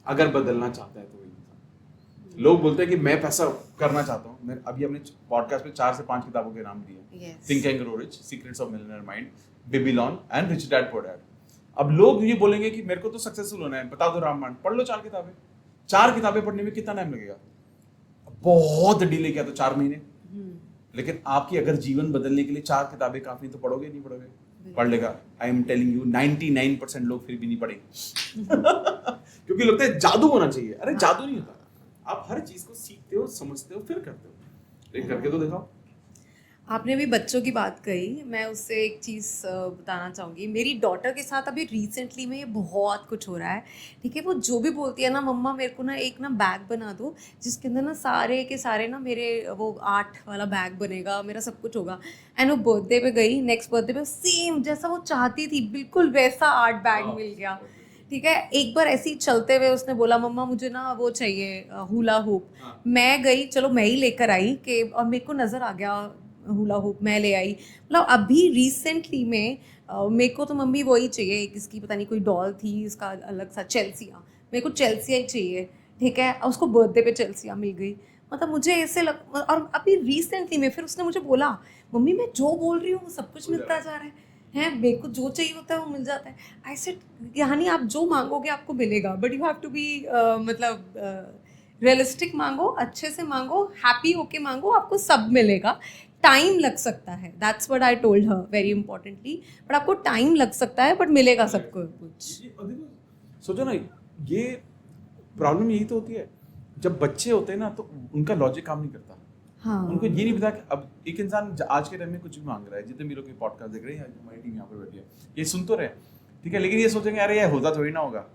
अगर बदलना चाहता है तो इंसान। लोग बोलते हैं कि मैं पैसा करना चाहता हूँ। मैं अभी अपने पॉडकास्ट में 4 से 5 किताबों के नाम दिए, think and grow rich, secrets of millionaire mind, Babylon and rich dad poor dad. अब लोग ये बोलेंगे कि मेरे को तो सक्सेसफुल होना है, बता दो रामबाण, पढ़ लो 4 किताबें। 4 किताबें पढ़ने में कितना टाइम लगेगा? बहुत डिले किया तो 4 महीने। लेकिन आपकी अगर जीवन बदलने के लिए 4 किताबें काफी, तो पढ़ोगे नहीं पढ़ोगे? पढ़ लेगा। आई एम टेलिंग यू 99% लोग फिर भी नहीं पढ़ेंगे क्योंकि लगता है जादू होना चाहिए। अरे जादू नहीं होता, आप हर चीज को सीखते हो, समझते हो, फिर करते हो, लेकिन करके तो दिखाओ। आपने भी बच्चों की बात कही, मैं उससे एक चीज़ बताना चाहूँगी। मेरी डॉटर के साथ अभी रिसेंटली में ये बहुत कुछ हो रहा है, ठीक है। वो जो भी बोलती है ना, मम्मा मेरे को ना एक ना बैग बना दो जिसके अंदर ना सारे के सारे ना मेरे वो आर्ट वाला बैग बनेगा, मेरा सब कुछ होगा। एंड वो बर्थडे पे गई, नेक्स्ट बर्थडे पे सेम जैसा वो चाहती थी बिल्कुल वैसा आर्ट बैग मिल गया, ठीक है। एक बार ऐसे ही चलते हुए उसने बोला मम्मा मुझे ना वो चाहिए हुला हुप। मैं गई, चलो मैं ही लेकर आई कि, और मेरे को नज़र आ गया हुला हुप, मैं ले आई। मतलब अभी रिसेंटली में मेरे को तो मम्मी वही चाहिए, एक इसकी पता नहीं कोई डॉल थी इसका अलग सा, चेल्सिया, मेरे को चेल्सिया ही चाहिए, ठीक है। और उसको बर्थडे पे चेल्सिया मिल गई। मतलब मुझे ऐसे लग, और अभी रिसेंटली में फिर उसने मुझे बोला मम्मी मैं जो बोल रही हूँ वो सब कुछ मिलता जा रहा है, मेरे को जो चाहिए होता है वो मिल जाता है। आई सेड यानी आप जो मांगोगे आपको मिलेगा, but you have to be मतलब रियलिस्टिक मांगो, अच्छे से मांगो, हैप्पी होके मांगो, आपको सब मिलेगा। टाइम लग सकता है, that's what I told her very importantly, but आपको टाइम लग सकता है, बट मिलेगा सबको कुछ। सोचो ना, ये प्रॉब्लम यही तो होती है, जब बच्चे होते हैं ना तो उनका लॉजिक काम नहीं करता। हाँ, उनको ये नहीं पता कि अब एक इंसान आज के टाइम में कुछ भी मांग रहा है, जितने भी लोग पॉडकास्ट देख रहे हैं, हमारी टीम यहाँ पर बैठी है, ये सुन तो रहे, ठीक है, लेकिन ये सोचेंगे अरे ये होता थोड़ी ना होगा।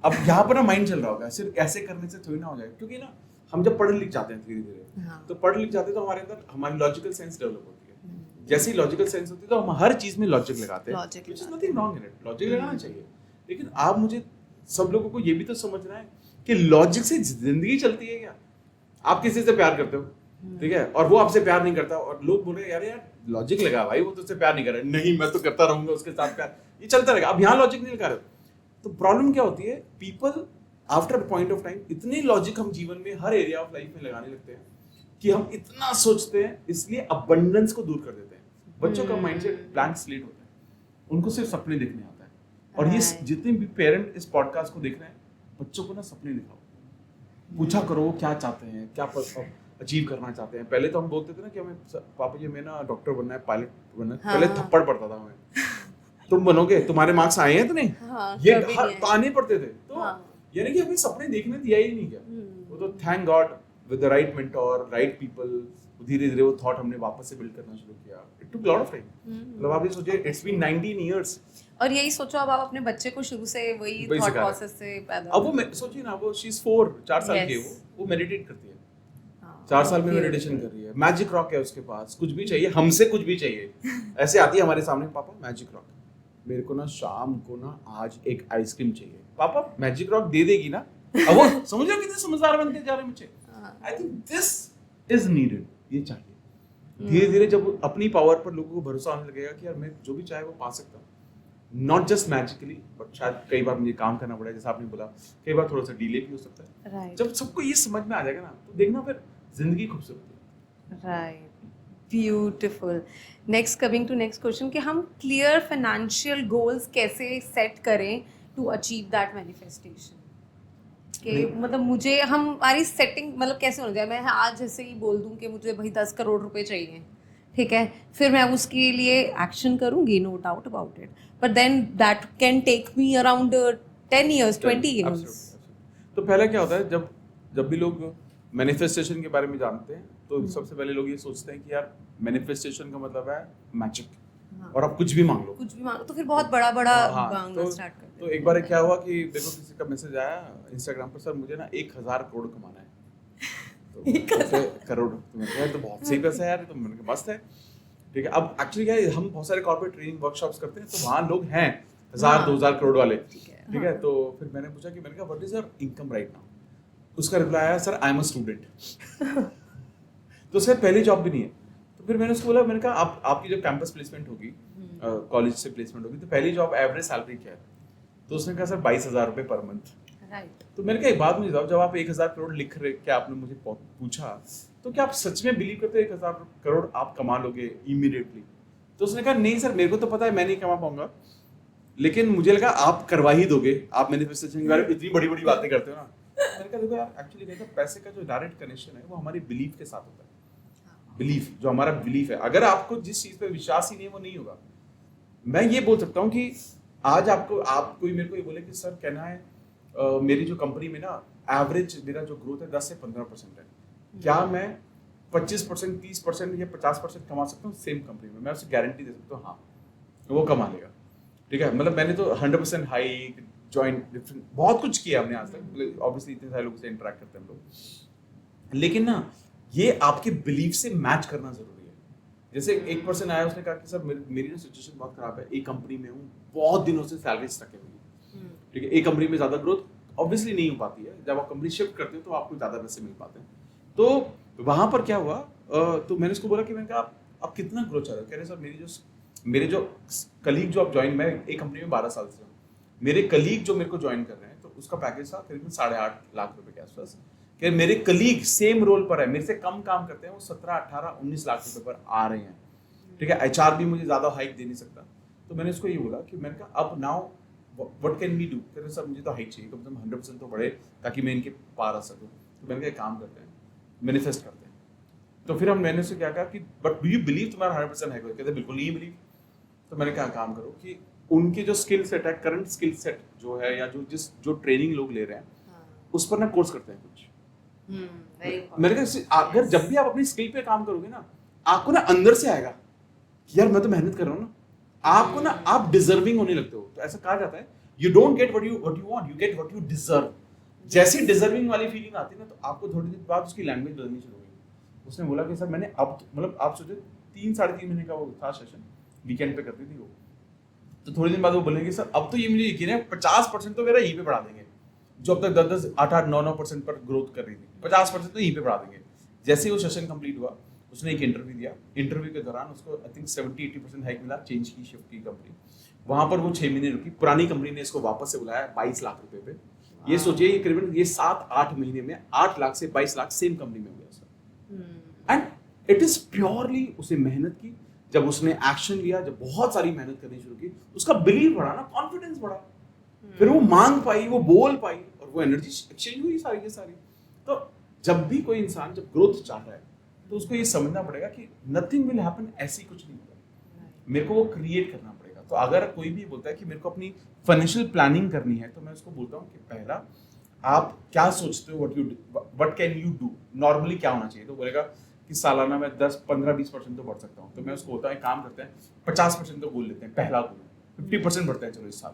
अब यहाँ पर ना माइंड चल रहा होगा सिर्फ ऐसे करने से थोड़ी ना हो जाएगा, क्योंकि ना हम जब पढ़ लिख जाते हैं धीरे धीरे, तो पढ़ लिख जाते हैं तो हमारे अंदर हमारी लॉजिकल सेंस डेवलप होती है। जैसे ही लॉजिकल सेंस होती है तो हम हर चीज में लॉजिक लगाते हैं, which is nothing wrong in it, logic लगाना चाहिए। लेकिन आप मुझे सब लोगों को ये भी तो समझना है कि लॉजिक से जिंदगी चलती है क्या? आप किसी से प्यार करते हो, ठीक है, और वो आपसे प्यार नहीं करता, और लोग बोल रहे हैं यार यार लॉजिक लगा भाई, वो तुझसे प्यार नहीं कर रहा है। नहीं, मैं तो करता रहूंगा उसके साथ प्यार, ये चलता रहेगा। अब यहाँ लॉजिक नहीं लगा रहे हो, तो प्रॉब्लम क्या होती है, people after point of time इतनी लॉजिक हम जीवन में हर एरिया ऑफ लाइफ में लगाने लगते हैं कि हम इतना सोचते हैं, इसलिए अबंडेंस को दूर कर देते हैं। बच्चों का माइंडसेट ब्लैंक स्लेट होता है, उनको सिर्फ सपने देखने आता है। और ये जितने भी पेरेंट इस पॉडकास्ट को देख रहे हैं, बच्चों को ना सपने दिखाओ, पूछा करो वो क्या चाहते हैं, क्या अचीव करना चाहते हैं। पहले तो हम बोलते थे ना कि हमें पापा जी मैं ना डॉक्टर बनना है, पायलट बनना है, पहले थप्पड़ पड़ता था हमें, तुम बनोगे, तुम्हारे मार्क्स आए हैं तो नहीं, ये ताने पड़ते थे। तो यानी कि हमें सपने देखने दिया ही नहीं क्या। वो तो thank God with the right mentor, right people, धीरे धीरे वो थॉट हमने वापस से बिल्ड करना शुरू किया। It took lot of time. मतलब आप ये सोचिए, इट्स बीन 19 इयर्स। और यही सोचो अब आप अपने बच्चे को शुरू से वही थॉट प्रोसेस से पैदा, अब वो सोचिए ना, वो शी इज 4 साल की है, वो मेडिटेट करती है, 4 साल में मेडिटेशन कर रही है, मैजिक रॉक है उसके पास, कुछ भी चाहिए, हमसे कुछ भी चाहिए, ऐसे आती है हमारे सामने, पापा मैजिक रॉक, मेरे को ना शाम को ना आज एक आइसक्रीम चाहिए, पापा मैजिक रॉक दे देगी ना। अब वो समझ रहे हो कितने समझदार बनते जा रहे हैं बच्चे। I think this is needed, ये चाहिए। धीरे धीरे जब अपनी पावर पर लोगों को भरोसा आने लगेगा कि यार मैं जो भी चाहे वो पा सकता हूँ, नॉट जस्ट मैजिकली, बट शायद कई बार मुझे काम करना पड़ेगा, जैसा आपने बोला, कई बार थोड़ा सा डिले भी हो सकता है। right. जब सबको ये समझ में आ जाएगा ना, तो देखना फिर जिंदगी खूबसूरत है। Right, beautiful. Next, coming to next question, कि हम क्लियर फाइनेंशियल गोल्स कैसे सेट करें टू अचीव दैट मैनिफेस्टेशन। कि मतलब मुझे हमारी सेटिंग मतलब कैसे होना चाहिए, मैं आज जैसे ही बोल दूं कि मुझे भाई 10 करोड़ रुपए चाहिए, ठीक है, फिर मैं उसके लिए एक्शन करूंगी, no doubt about it, but then that can take me around 10 years 20 years. तो पहले क्या होता है, जब जब भी लोग मैनिफेस्टेशन के बारे में जानते हैं तो सबसे पहले लोग ये सोचते हैं कि यार मैनिफेस्टेशन का मतलब है मैजिक, हाँ. और आप कुछ भी मांग लो, कुछ भी मांगो तो फिर बहुत बड़ा बड़ा हाँ, मांगना स्टार्ट कर तो एक बार क्या हुआ कि देखो किसी का मैसेज आया इंस्टाग्राम पर, सर मुझे ना 1000 करोड़ कमाना है। तो 1000 करोड़ तो मैंने कहा, तो बहुत सही पैसा है यार, तो मैंने कहा मस्त है, ठीक है। अब एक्चुअली क्या है, हम बहुत सारे कॉर्पोरेट ट्रेनिंग वर्कशॉप्स करते हैं तो वहाँ लोग हैं 1000-2000 करोड़ वाले, ठीक है। तो फिर मैंने पूछा कि मैंने कहा what is your income right now, उसका रिप्लाई आया sir I am a student. तो सर पहली जॉब भी नहीं है। तो फिर मैंने उसको बोला, मैंने कहा आप आपकी जब कैंपस प्लेसमेंट होगी, कॉलेज से प्लेसमेंट होगी, तो पहली जॉब एवरेज सैलरी क्या है? तो उसने कहा सर 22,000 रुपये पर मंथ। राइट. तो मैंने कहा एक बात मुझे बताओ, जब आप 1000 करोड़ लिख रहे, क्या आपने मुझे पूछा, तो क्या आप सच में बिलीव करते हो 1000 करोड़ आप कमा लोगे इमीडिएटली? तो उसने कहा नहीं सर, मेरे को तो पता है मैं नहीं कमा पाऊंगा, लेकिन मुझे लगा आप करवा ही दोगे, आप मैनिफेस्टेशन के बारे में इतनी बड़ी बड़ी बातें करते हो ना। मैंने कहा देखो यार, एक्चुअली देखो पैसे का जो डायरेक्ट कनेक्शन है वो हमारी बिलीफ के साथ होता है। बिलीफ, जो हमारा बिलीफ है, अगर आपको जिस चीज पे विश्वास ही नहीं है वो नहीं होगा। मैं ये बोल सकता हूँ कि आज आपको आप कोई मेरे को ये बोले कि सर कहना है मेरी जो कंपनी में ना एवरेज मेरा जो ग्रोथ है 10 से 15% है, क्या मैं 25%, 30% या 50% कमा सकता हूँ सेम कंपनी में? मैं उसे गारंटी दे सकता हूँ हाँ, वो कमा लेगा, ठीक है। मतलब मैंने तो 100% हाइक जॉइंट डिफरेंट बहुत कुछ किया हमने आज तक, ऑब्वियसली इतने सारे लोगों से इंटरेक्ट करते हैं हम लोग, लेकिन ना ये आपके बिलीफ से मैच करना जरूरी है। जैसे एक पर्सन आया, उसने कहा कि सर मेरी ना सिचुएशन बहुत खराब है, एक कंपनी में हूँ, बहुत दिनों से सैलरी स्टक है मेरी, ठीक है, एक कंपनी में ज्यादा ग्रोथ ऑब्वियसली नहीं हो पाती है, जब आप कंपनी शिफ्ट करते हो तो आपको ज्यादा पैसे मिल पाते हैं। तो वहां पर क्या हुआ, तो मैंने उसको बोला कि मैंने कहा आप कितना ग्रोथ चाह रहे हो? कह रहे सर मेरे जो कलीग जो आप ज्वाइन, मैं एक कंपनी में 12 साल से हूँ, मेरे कलीग जो मेरे को ज्वाइन कर रहे हैं तो उसका पैकेज था करीबन 8.5 लाख रुपए के आसपास। कि मेरे कलीग सेम रोल पर है, मेरे से कम काम करते हैं, वो 17, 18, 19 लाख रुपए पर आ रहे हैं, ठीक है। एचआर भी मुझे ज्यादा हाइक दे नहीं सकता। तो मैंने उसको ये बोला कि मैंने कहा अब now what can we do? कह रहे सर मुझे तो हाइक चाहिए, कम से कम 100% तो बढ़े ताकि मैं इनके पार आ सकूँ। तो मैंने कहा एक काम करते हैं, मैनिफेस्ट करते हैं। तो फिर मैंने उससे क्या कहा कि बट डू यू बिलीव तुम्हारा 100% है? कहते बिल्कुल नहीं बिलीव। तो मैंने कहा काम करो कि उनके जो स्किल सेट है, करंट स्किल सेट जो है, या जो ट्रेनिंग लोग ले रहे हैं उस पर ना कोर्स करते हैं कुछ। मैंने कहा अगर जब भी आप अपनी स्किल पे काम करोगे ना, आपको ना अंदर से आएगा कि यार मैं तो मेहनत कर रहा हूँ ना, आपको ना आप डिजर्विंग होने लगते हो। तो ऐसा कहा जाता है you don't get what you want, you get what you deserve. जैसी डिजर्विंग वाली फीलिंग आती है ना, तो आपको थोड़ी देर बाद उसकी लैंग्वेज बदलनी शुरू होगी। उसने बोला कि सर मैंने अब मतलब आप सोचो 3-3.5 महीने का वो था सेशन, वीकेंड पे करती थी वो। तो थोड़ी दिन बाद वो बोलेंगे सर अब तो ये मुझे यकीन है 50% तो मेरा यहीं पे बढ़ा देंगे, जो अब तक 10-10, 8-8, 9-9% पर ग्रोथ कर रही थी, 50% तो यहीं पे बढ़ा देंगे। जैसे ही वो सेशन कंप्लीट हुआ, उसने एक इंटरव्यू दिया। इंटरव्यू के दौरान उसको आई थिंक 70-80% हाइक मिला, चेंज की, शिफ्ट की कंपनी। वहां पर वो 6 महीने रुकी, पुरानी कंपनी ने इसको वापस से बुलाया 22 लाख रुपए पे। ये सोचिए ये करीबन ये 7-8 महीने में 8 लाख से 22 लाख सेम कंपनी में हो गया sir. And it is purely उसने मेहनत की। जब उसने एक्शन लिया, जब बहुत सारी मेहनत करनी शुरू की, उसका बिलीव बढ़ा ना, कॉन्फिडेंस बढ़ा, फिर वो मांग पाई, वो बोल पाई, और वो एनर्जी एक्सचेंज हुई सारी की सारी। तो जब भी कोई इंसान जब ग्रोथ चाह रहा है तो उसको ये समझना पड़ेगा कि नथिंग विल हैपन, ऐसी कुछ नहीं होगा, मेरे को वो क्रिएट करना पड़ेगा। तो अगर कोई भी बोलता है कि मेरे को अपनी फाइनेंशियल प्लानिंग करनी है, तो मैं उसको बोलता हूँ कि पहला आप क्या सोचते हो, what can you do, normally क्या होना चाहिए? तो बोलेगा कि सालाना में 10, 15, 20% तो बढ़ सकता हूँ। तो मैं उसको होता है काम करते हैं 50% तो गोल लेते हैं, पहला गोल 50% बढ़ते हैं चलो इस साल,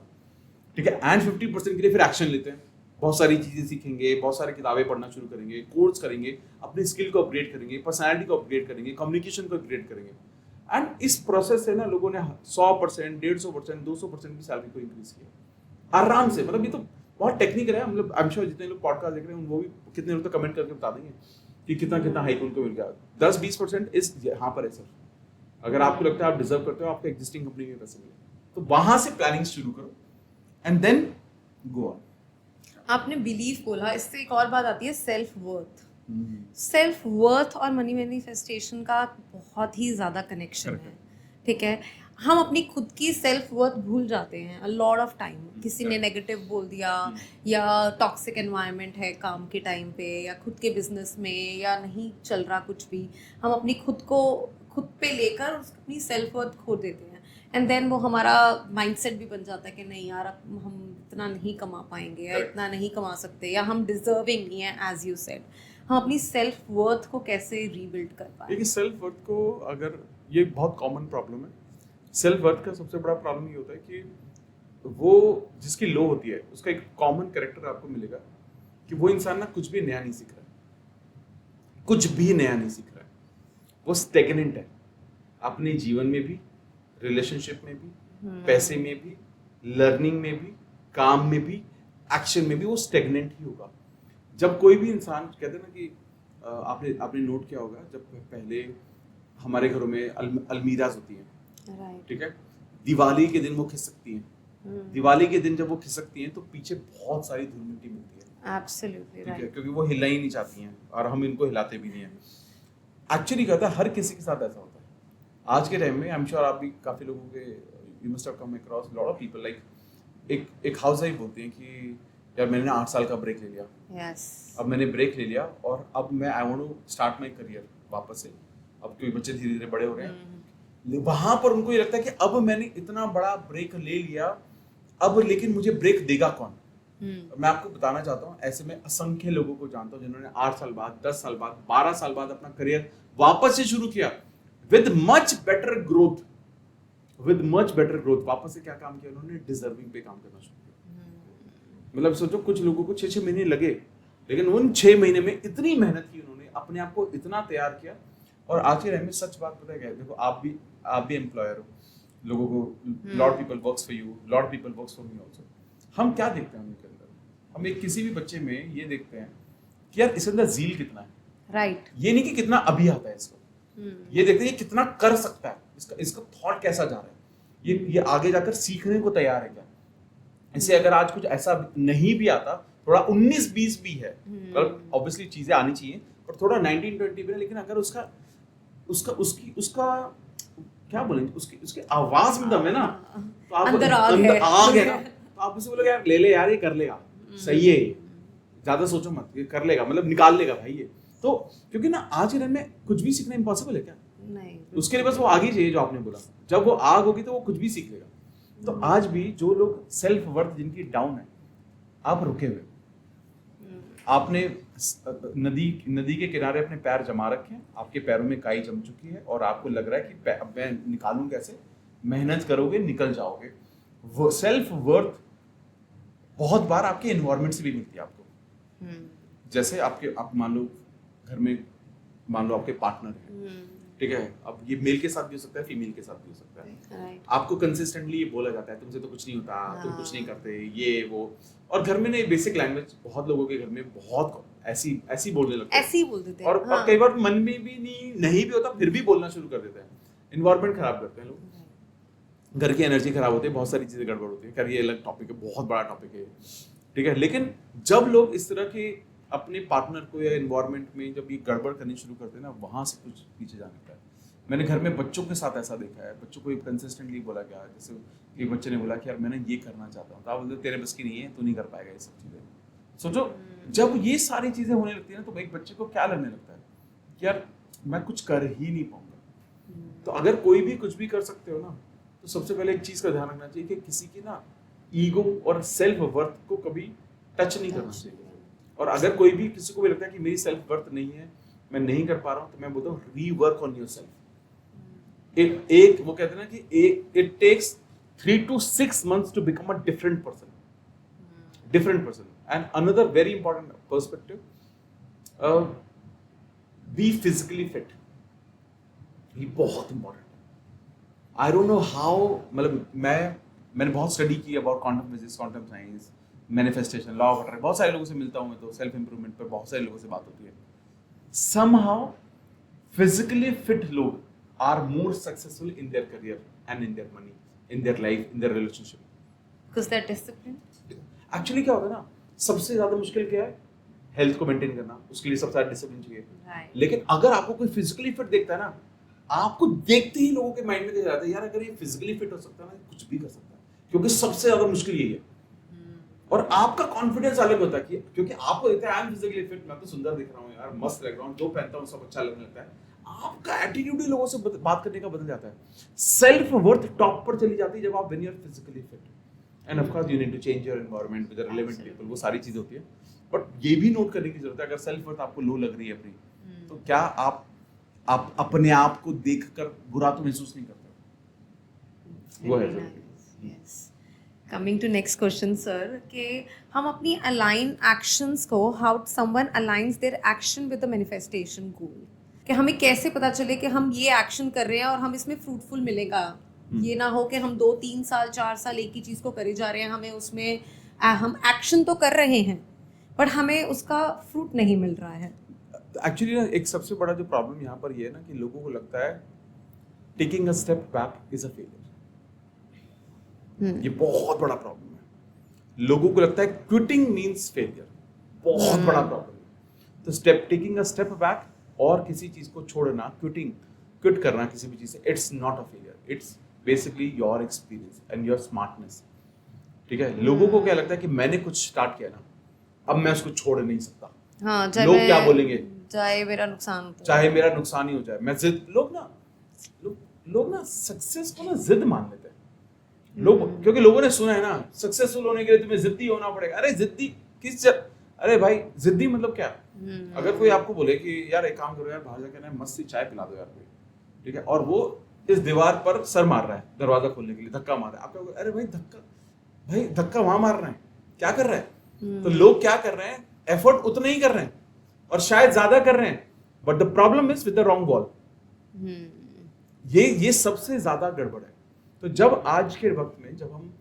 ठीक है। एंड 50% के लिए फिर एक्शन लेते हैं, बहुत सारी चीजें सीखेंगे, बहुत सारी किताबें पढ़ना शुरू करेंगे, कोर्स करेंगे, अपनी स्किल को अपग्रेड करेंगे, पर्सनैलिटी को अपग्रेड करेंगे, कम्युनिकेशन को अपग्रेड करेंगे। एंड इस प्रोसेस से ना लोगों ने 100%, 150%, 200% की सैलरी को इंक्रीज किया आराम से। मतलब ये तो बहुत टेक्निकल है, मतलब आई एम श्योर जितने लोग पॉडकास्ट देख रहे हैं वो भी कितने लोग तो कमेंट करके बता देंगे कि कितना कितना हाइक उनको मिल गया। 10-20% इस यहाँ पर है सर। अगर आपको लगता है आप डिजर्व करते हो, आपको एग्जिस्टिंग कंपनी में पैसे मिले, तो वहां से प्लानिंग शुरू करो एंड देन गो ऑन। आपने बिलीव बोला, इससे एक और बात आती है सेल्फ वर्थ। सेल्फ वर्थ और मनी मैनिफेस्टेशन का बहुत ही ज़्यादा कनेक्शन है, ठीक है। हम अपनी खुद की सेल्फ वर्थ भूल जाते हैं अ लॉट ऑफ टाइम। किसी ने नेगेटिव बोल दिया या टॉक्सिक एनवायरनमेंट है काम के टाइम पे या खुद के बिजनेस में या नहीं चल रहा कुछ भी, हम अपनी खुद पे लेकर अपनी सेल्फ वर्थ खो देते हैं। एंड देन वो हमारा माइंडसेट भी बन जाता है कि नहीं यार अब हम इतना नहीं कमा पाएंगे या इतना नहीं कमा सकते या हम डिजर्विंग नहीं है एज यू सेड। हम अपनी सेल्फ वर्थ को कैसे रीबिल्ड कर पाए? देखिए सेल्फ वर्थ को, अगर ये बहुत कॉमन प्रॉब्लम है, सेल्फ वर्थ का सबसे बड़ा प्रॉब्लम ये होता है कि वो जिसकी लो होती है उसका एक कॉमन कैरेक्टर आपको मिलेगा कि वो इंसान ना कुछ भी नया नहीं सीख रहा है, कुछ भी नया नहीं सीख रहा है, वो स्टेगनेंट है अपने जीवन में भी, रिलेशनशिप में भी, पैसे में भी, लर्निंग में भी, काम में भी, एक्शन में भी वो स्टेगनेंट ही होगा। जब कोई भी इंसान कहते हैं ना कि आपने नोट किया होगा, जब पहले हमारे घरों में अलमीराज होती हैं, ठीक है, दिवाली के दिन वो खिसकती हैं, दिवाली के दिन जब वो खिसकती हैं तो पीछे बहुत सारी धूल मिट्टी मिलती है, एब्सोल्युटली ठीक है, राइट। क्योंकि वो हिला ही नहीं चाहती हैं और हम इनको हिलाते भी नहीं हैं। एक्चुअली कहता है हर किसी के साथ ऐसा होता है आज के टाइम में। आई एम श्योर आप भी काफी लोगों के, you must have come across lot of people like, एक हाउस वाइफ बोलती हैं कि यार मैंने 8 साल का ब्रेक ले लिया, यस अब मैंने ब्रेक ले लिया और अब मैं I want to start my career वापस से। अब क्योंकि बच्चे धीरे धीरे बड़े हो रहे हैं, वहां पर उनको ये लगता है कि अब मैंने इतना बड़ा ब्रेक ले लिया, अब लेकिन मुझे ब्रेक देगा कौन? मैं आपको बताना चाहता हूँ, ऐसे में असंख्य लोगों को जानता हूँ जिन्होंने 8 साल बाद, 10 साल बाद, 12 साल बाद अपना करियर वापस से शुरू किया विद मच बेटर ग्रोथ, वापस से क्या काम किया उन्होंने? डिजर्विंग पे काम करना शुरू किया। मतलब सोचो कुछ लोगों को 6-6 महीने लगे, लेकिन उन 6 महीने में इतनी मेहनत की उन्होंने, अपने आप को इतना तैयार किया। और आज के टाइम में सच बात पता है क्या है? देखो आप भी एम्प्लॉयर हो, लोगों को lot people works for you, lot people works for me also. हम क्या देखते हैं उनके अंदर? हम एक किसी भी बच्चे में ये देखते हैं कि यार इसके अंदर ज़ील कितना है, राइट। ये नहीं कि कितना अभी आता है इसको, ये देखते हैं ये कितना कर सकता है, इसका थॉट कैसा जा रहा है, ये आगे जाकर सीखने को तैयार है क्या। इसे अगर आज कुछ ऐसा नहीं भी आता, थोड़ा 19-20 भी है, मतलब ऑब्वियसली चीजें आनी चाहिए, पर थोड़ा 19-20 भी है, लेकिन अगर उसका क्या बोलेंगे, उसकी आवाज में दम है ना, तो आप अंदर आग अंदर है। आग है ना, तो आप उसे बोलोगे यार ले ले यार, ये कर लेगा, सही है, ये ज्यादा सोचो मत, ये कर लेगा, मतलब निकाल लेगा भाई ये। तो क्योंकि ना आज के टाइम में कुछ भी सीखना इम्पॉसिबल है क्या? नहीं, उसके लिए बस वो आग ही चाहिए, जो आपने बोला, जब वो आग होगी तो वो कुछ भी सीख लेगा। तो आज भी जो लोग सेल्फ वर्थ जिनकी डाउन है, आप रुके हुए, आपने नदी के किनारे अपने पैर जमा रखे हैं, आपके पैरों में काई जम चुकी है और आपको लग रहा है कि अब मैं निकालूं कैसे, मेहनत करोगे निकल जाओगे। वो सेल्फ वर्थ बहुत बार आपके एनवायरनमेंट से भी मिलती है आपको। जैसे आप मान लो घर में, मान लो आपके पार्टनर है, ठीक है, अब ये मेल के साथ भी हो सकता है, फीमेल के साथ भी हो सकता है, राइट। आपको कंसिस्टेंटली ये बोला जाता है तुमसे तो कुछ नहीं होता, तुम कुछ नहीं करते, ये वो, और घर में नहीं, बेसिक लैंग्वेज बहुत लोगों के घर में बहुत ऐसी बोलने लगते हैं, ऐसे ही बोल देते हैं। और कई बार मन में भी नहीं भी होता, फिर भी बोलना शुरू कर देते हैं। एनवायरनमेंट खराब करते हैं लोग, घर की एनर्जी खराब होती है, बहुत सारी चीजें गड़बड़ होती है। खैर ये अलग टॉपिक है, बहुत बड़ा टॉपिक है, ठीक है। लेकिन जब लोग इस तरह के अपने पार्टनर को या एनवायरनमेंट में जब ये गड़बड़ करनी शुरू करते हैं ना, वहां से कुछ पीछे जाने का है। मैंने घर में बच्चों के साथ ऐसा देखा है, बच्चों को कंसिस्टेंटली बोला गया, जैसे एक बच्चे ने बोला कि यार मैंने ये करना चाहता हूँ, तो आप बोलते तेरे बस की नहीं है, तू नहीं कर पाएगा ये सब चीज़ें। सोचो जब ये सारी चीज़ें होने लगती है ना, तो एक बच्चे को क्या लगने लगता है कि यार मैं कुछ कर ही नहीं पाऊंगा। तो अगर कोई भी कुछ भी कर सकते हो ना, तो सबसे पहले एक चीज़ का ध्यान रखना चाहिए कि किसी की ना ईगो और सेल्फ वर्थ को कभी टच नहीं करना चाहिए। और अगर कोई भी किसी को भी लगता है कि मेरी सेल्फ वर्थ नहीं है, मैं नहीं कर पा रहा हूँ, तो मैं बोलता हूँ रीवर्क ऑन योरसेल्फ। एक वो कहते हैं ना कि it takes 3 to 6 months to become a different person. And another very important perspective, be physically fit. ये बहुत important है। I don't know how, मतलब मैंने बहुत स्टडी की about quantum physics, quantum science, manifestation, law of attraction, बहुत सारे लोगों से मिलता हूँ मैं, तो सेल्फ इंप्रूवमेंट पर बहुत सारे लोगों से बात होती है। Somehow physically fit लोग are more successful in their career and in their money, in their life, in their relationship. Because they're disciplined. Actually क्या होता है ना, सबसे ज्यादा मुश्किल क्या है? हेल्थ को मेंटेन करना, उसके लिए सबसे ज्यादा डिसिप्लिन चाहिए। Right. लेकिन अगर आपको कोई फिजिकली फिट देखता है ना, आपको देखते ही लोगों के माइंड में क्या जाता है, यार अगर ये फिजिकली फिट हो सकता है ना, कुछ भी कर सकता है, क्योंकि सबसे ज्यादा मुश्किल यही है। और आपका कॉन्फिडेंस अलग होता है कि क्योंकि आपको लगता है आई एम फिजिकली फिट, मैं तो सुंदर दिख रहा हूँ यार, मस्त लग रहा हूँ, जो पहनता हूँ सब अच्छा लगने लगता है, आपका एटीट्यूड ही लोगों से बात करने का बदल जाता है। सेल्फ वर्थ टॉप पर चली जाती है जब आप when you are physically fit. And of course you need to change your environment with relevant people, वो सारी चीजें होती है। बट ये भी नोट करने की जरूरत है, अगर सेल्फ वर्थ आपको लो लग रही है अपनी, तो क्या आप अपने आप को देखकर बुरा तो महसूस नहीं करते? वो है जरूरी। Coming to next question sir, कि हम अपनी अलाइन एक्शंस को, how someone aligns their action with the manifestation goal, कि हमें कैसे पता चले कि हम ये एक्शन कर रहे हैं और हम इसमें फ्रूटफुल मिलेगा। ये ना हो कि हम 2-3 साल 4 साल एक ही चीज़ को करे जा रहे हैं, हमें उसमें हम एक्शन तो कर रहे हैं पर हमें उसका फ्रूट नहीं मिल रहा है। एक्चुअली ना एक सबसे बड़ा जो प्रॉब्लम यहाँ पर ये है ना कि लोगों को लगता है taking a step back is a failure. ये बहुत बड़ा प्रॉब्लम है। लोगों को लगता है क्विटिंग मींस फेलियर, बहुत बड़ा प्रॉब्लम है। तो टेकिंग अ स्टेप बैक और किसी चीज को छोड़ना, क्विट करना किसी भी चीज से, it's not a failure, it's basically your experience and your smartness. ठीक है, लोगों को क्या लगता है कि मैंने कुछ स्टार्ट किया ना, अब मैं उसको छोड़ नहीं सकता। हाँ, लोग क्या बोलेंगे, चाहे मेरा नुकसान हो, चाहे मेरा नुकसान ही हो जाए, मैं जिद, लोग ना सक्सेस को ना जिद मान लेते हैं। लोग, क्योंकि लोगों ने सुना है ना सक्सेसफुल होने के लिए तुम्हें जिद्दी होना पड़ेगा। अरे जिद्दी अरे भाई जिद्दी मतलब क्या? अगर कोई आपको बोले कि यार एक काम करो यार, बाहर जाके ना मस्त सी चाय पिला दो यार कोई, ठीक है, और वो इस दीवार पर सर मार रहा है दरवाजा खोलने के लिए, धक्का मार रहा है, आपको अरे भाई धक्का वहां मार रहा है, क्या कर रहा है? तो लोग क्या कर रहे हैं, एफर्ट उतना ही कर रहे हैं और शायद ज्यादा कर रहे हैं, but the problem is with the wrong ball. ये सबसे ज्यादा गड़बड़ है। तो जब आज के वक्त में, जब हम,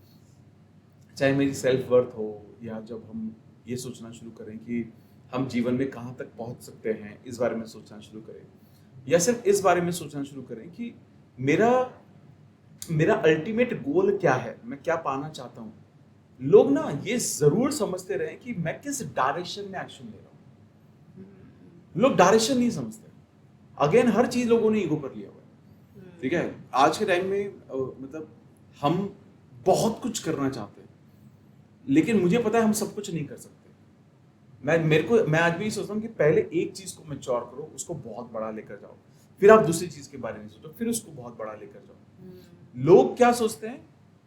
चाहे मेरी सेल्फ वर्थ हो, या जब हम ये सोचना शुरू करें कि हम जीवन में कहाँ तक पहुंच सकते हैं, इस बारे में सोचना शुरू करें, या सिर्फ इस बारे में सोचना शुरू करें कि मेरा अल्टीमेट गोल क्या है, मैं क्या पाना चाहता हूँ, लोग ना ये जरूर समझते रहे कि मैं किस डायरेक्शन में एक्शन ले रहा हूँ। लोग डायरेक्शन नहीं समझते। अगेन हर चीज लोगों ने ईगो पर लिया हुआ है। ठीक है, आज के टाइम में मतलब हम बहुत कुछ करना चाहते हैं, लेकिन मुझे पता है हम सब कुछ नहीं कर सकते। मैं आज भी सोचता हूँ कि पहले एक चीज को मैच्योर करो, उसको बहुत बड़ा लेकर जाओ, फिर आप दूसरी चीज के बारे में सोचो, फिर उसको बहुत बड़ा लेकर जाओ। लोग क्या सोचते हैं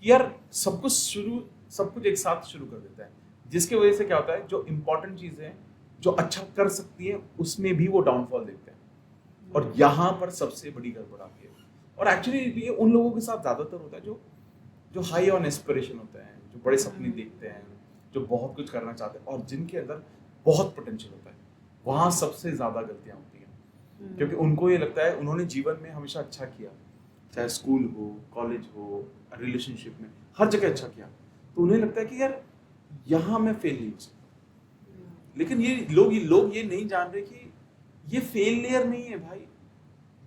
कि यार सब कुछ एक साथ शुरू कर देता है, जिसकी वजह से क्या होता है, जो इंपॉर्टेंट चीजें जो अच्छा कर सकती है उसमें भी वो डाउनफॉल देखते हैं, और यहाँ पर सबसे बड़ी गड़बड़ आती है। और एक्चुअली ये उन लोगों के साथ ज्यादातर होता है जो हाई ऑन एस्पिरेशन होते हैं, जो बड़े सपने देखते हैं, जो बहुत कुछ करना चाहते हैं और जिनके अंदर बहुत पोटेंशियल होता है, वहाँ सबसे ज्यादा गलतियां होती हैं। क्योंकि उनको ये लगता है उन्होंने जीवन में हमेशा अच्छा किया, चाहे स्कूल हो, कॉलेज हो, रिलेशनशिप में, हर जगह अच्छा किया, तो उन्हें लगता है कि यार यहाँ मैं फेल नहीं हो सकता। लेकिन ये लोग ये नहीं जान रहे कि ये फेलियर नहीं है भाई,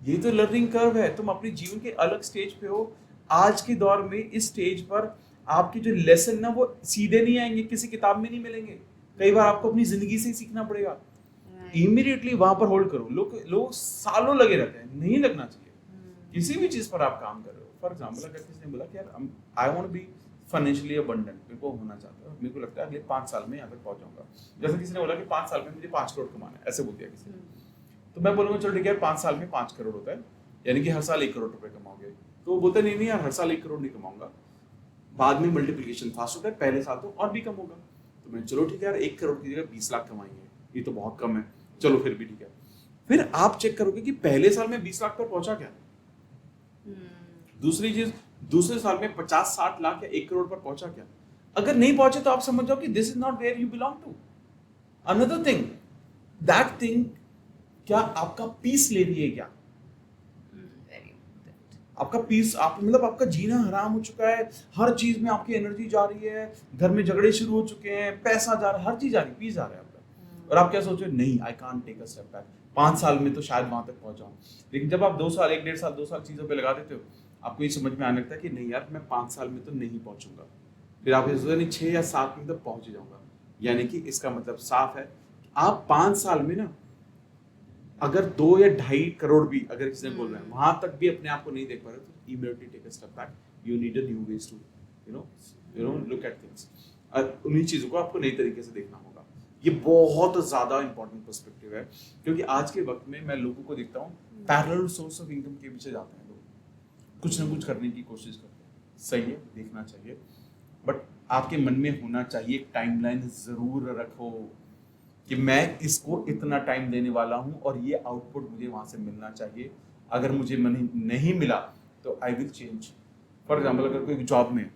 ये तो लर्निंग कर्व है। तुम अपने जीवन के अलग स्टेज पे हो। आज के दौर में इस स्टेज पर आपके जो लेसन ना वो सीधे नहीं आएंगे, किसी किताब में नहीं मिलेंगे, कई बार आपको अपनी जिंदगी से ही सीखना पड़ेगा। इमीडिएटली वहां पर होल्ड करो। लोग सालों लगे रहते हैं, नहीं लगना चाहिए। किसी भी चीज पर आप काम कर रहे हो, फॉर एग्जाम्पल अगर किसी ने बोला कि यार I want be financially abundant, मेरे को होना चाहता है, मेरे को लगता है अगले 5 साल में यहाँ तक पहुंच जाऊंगा। जैसे किसी ने बोला कि 5 साल में मुझे 5 करोड़ कमाना है, ऐसे बोल दिया किसी ने, तो मैं बोलूंगा चलो ठीक है 5 साल में 5 करोड़ होता है, यानी कि हर साल 1 करोड़ रुपए कमाओगे। तो वो बोलते नहीं यार हर साल 1 करोड़ नहीं कमाऊंगा, बाद में मल्टीप्लिकेशन फास्ट होता है, पहले साल तो और भी कम होगा। तो मैं चलो ठीक है यार 1 करोड़ की जगह 20 लाख कमाएंगे, ये तो बहुत कम है, चलो फिर भी ठीक है। फिर आप चेक करोगे कि पहले साल में 20 लाख पर पहुंचा क्या। दूसरी चीज, दूसरे साल में 50-60 लाख या 1 करोड़ पर पहुंचा क्या। अगर नहीं पहुंचे तो आप समझ जाओ कि this is not where you belong to. Another thing, that thing क्या आपका पीस ले रही है क्या? आपका पीस, आप मतलब आपका जीना हराम हो चुका है, हर चीज में आपकी एनर्जी जा रही है, घर में झगड़े शुरू हो चुके हैं, पैसा जा रहा है, हर चीज जा रही है, पीस जा रहा है आपका। और आप क्या सोचो, नहीं I can't take a step back, 5 साल में तो शायद वहां तक पहुंच जाऊं। लेकिन जब आप 2 साल, 1 साल 2 साल चीजों पे लगा देते हो, आपको ये समझ में आने लगता है कि नहीं यार मैं 5 साल में तो नहीं पहुंचूंगा। फिर आप ये सोचते नहीं 6 या 7 में तो पहुंच जाऊंगा। यानी कि इसका मतलब साफ है, आप 5 साल में ना अगर 2 या 2.5 करोड़ भी अगर किसी ने बोल रहे हैं वहां तक भी अपने आप को नहीं देख पा रहे तो immediately take a step back. You need a new ways to look at things. उन्हीं चीजों को आपको नई तरीके से देखना होगा. ये बहुत ज्यादा इंपॉर्टेंट पर्सपेक्टिव है क्योंकि आज के वक्त में मैं लोगों को देखता हूँ पैरेलल सोर्स ऑफ इनकम के पीछे जाते हैं लोग. कुछ ना कुछ करने की कोशिश करते हैं. सही है, देखना चाहिए, बट आपके मन में होना चाहिए एक टाइमलाइन जरूर रखो कि मैं इसको इतना टाइम देने वाला हूं और ये आउटपुट मुझे वहां से मिलना चाहिए. अगर मुझे मनी नहीं मिला तो I will change. For example अगर कोई जॉब में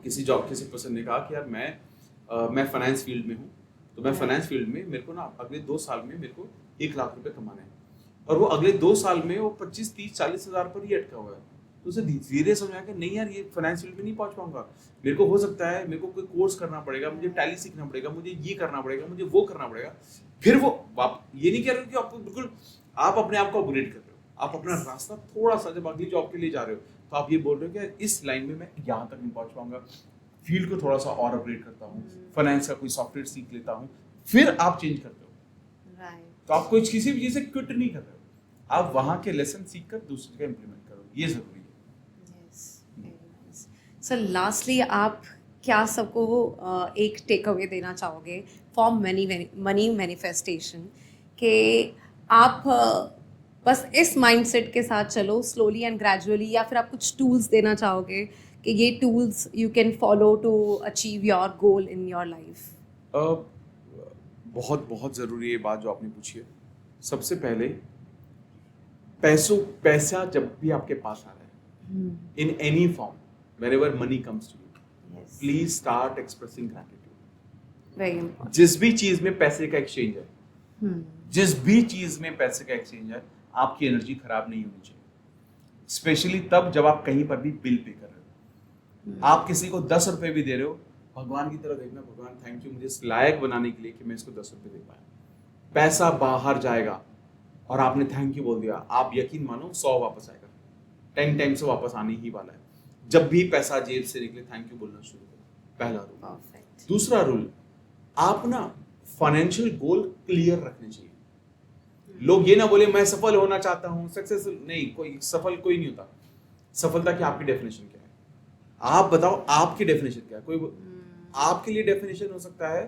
किसी पर्सन ने कहा कि यार मैं फाइनेंस फील्ड में हूँ तो मैं फाइनेंस फील्ड में मेरे को ना अगले 2 साल में मेरे को 1 लाख रुपए कमाना है और वो अगले 2 साल में वो 25, 30, 40 हजार पर ही अटका हुआ है. तो उसे धीरे समझ आया कि नहीं यार ये फाइनेंस फील्ड में नहीं पहुंच पाऊंगा. मेरे को हो सकता है मेरे को कोई कोर्स करना पड़ेगा, मुझे टैली सीखना पड़ेगा, मुझे ये करना पड़ेगा, मुझे वो करना पड़ेगा. फिर वो आप ये नहीं कह रहे कि आपको बिल्कुल आप अपने आप को अपग्रेड कर रहे हो. आप अपना रास्ता थोड़ा सा जब अगली जॉब के लिए जा रहे हो तो आप ये बोल रहे हो कि यार इस लाइन में मैं यहाँ तक नहीं पहुंच पाऊंगा, फील्ड को थोड़ा सा और अपग्रेड करता हूँ, फाइनेंस का कोई सॉफ्टवेयर सीख लेता हूँ. फिर आप चेंज करते हो. तो आप कोई किसी भी चीज से क्विट नहीं कर रहे हो. आप वहां के लेसन सीख कर दूसरे का इम्प्लीमेंट करो. ये जरूरी है. सर लास्टली आप क्या सबको एक टेक अवे देना चाहोगे फॉर मनी मैनिफेस्टेशन कि आप बस इस माइंडसेट के साथ चलो स्लोली एंड ग्रेजुअली, या फिर आप कुछ टूल्स देना चाहोगे कि ये tools you can follow to achieve your goal in your life? बहुत बहुत ज़रूरी है ये बात जो आपने पूछी है. सबसे पहले पैसा जब भी आपके पास आ रहा है in any form, whenever money comes to you, please start expressing gratitude. Very important. जिस भी चीज में पैसे का एक्सचेंज है, जिस भी चीज में पैसे का एक्सचेंज है, आपकी एनर्जी खराब नहीं होनी चाहिए. स्पेशली तब जब आप कहीं पर भी बिल पे कर रहे हो. आप किसी को 10 रुपए भी दे रहे हो, भगवान की तरह देखना, भगवान थैंक यू मुझे इस लायक बनाने के लिए कि मैं इसको 10 रुपए दे पाया. पैसा बाहर जाएगा और आपने थैंक यू बोल दिया, आप यकीन मानो 100 वापस आएगा. 10 टाइम से वापस आने ही वाला है. जब भी पैसा जेब से निकले थैंक यू बोलना शुरू करो. पहला रूल. दूसरा रूल, आप ना फाइनेंशियल गोल क्लियर रखने चाहिए. लोग ये ना बोले मैं सफल होना चाहता हूँ, सक्सेसफुल नहीं. कोई सफल कोई नहीं होता. सफलता की आपकी डेफिनेशन क्या है? आप बताओ आपकी डेफिनेशन क्या है? कोई आपके लिए डेफिनेशन हो सकता है,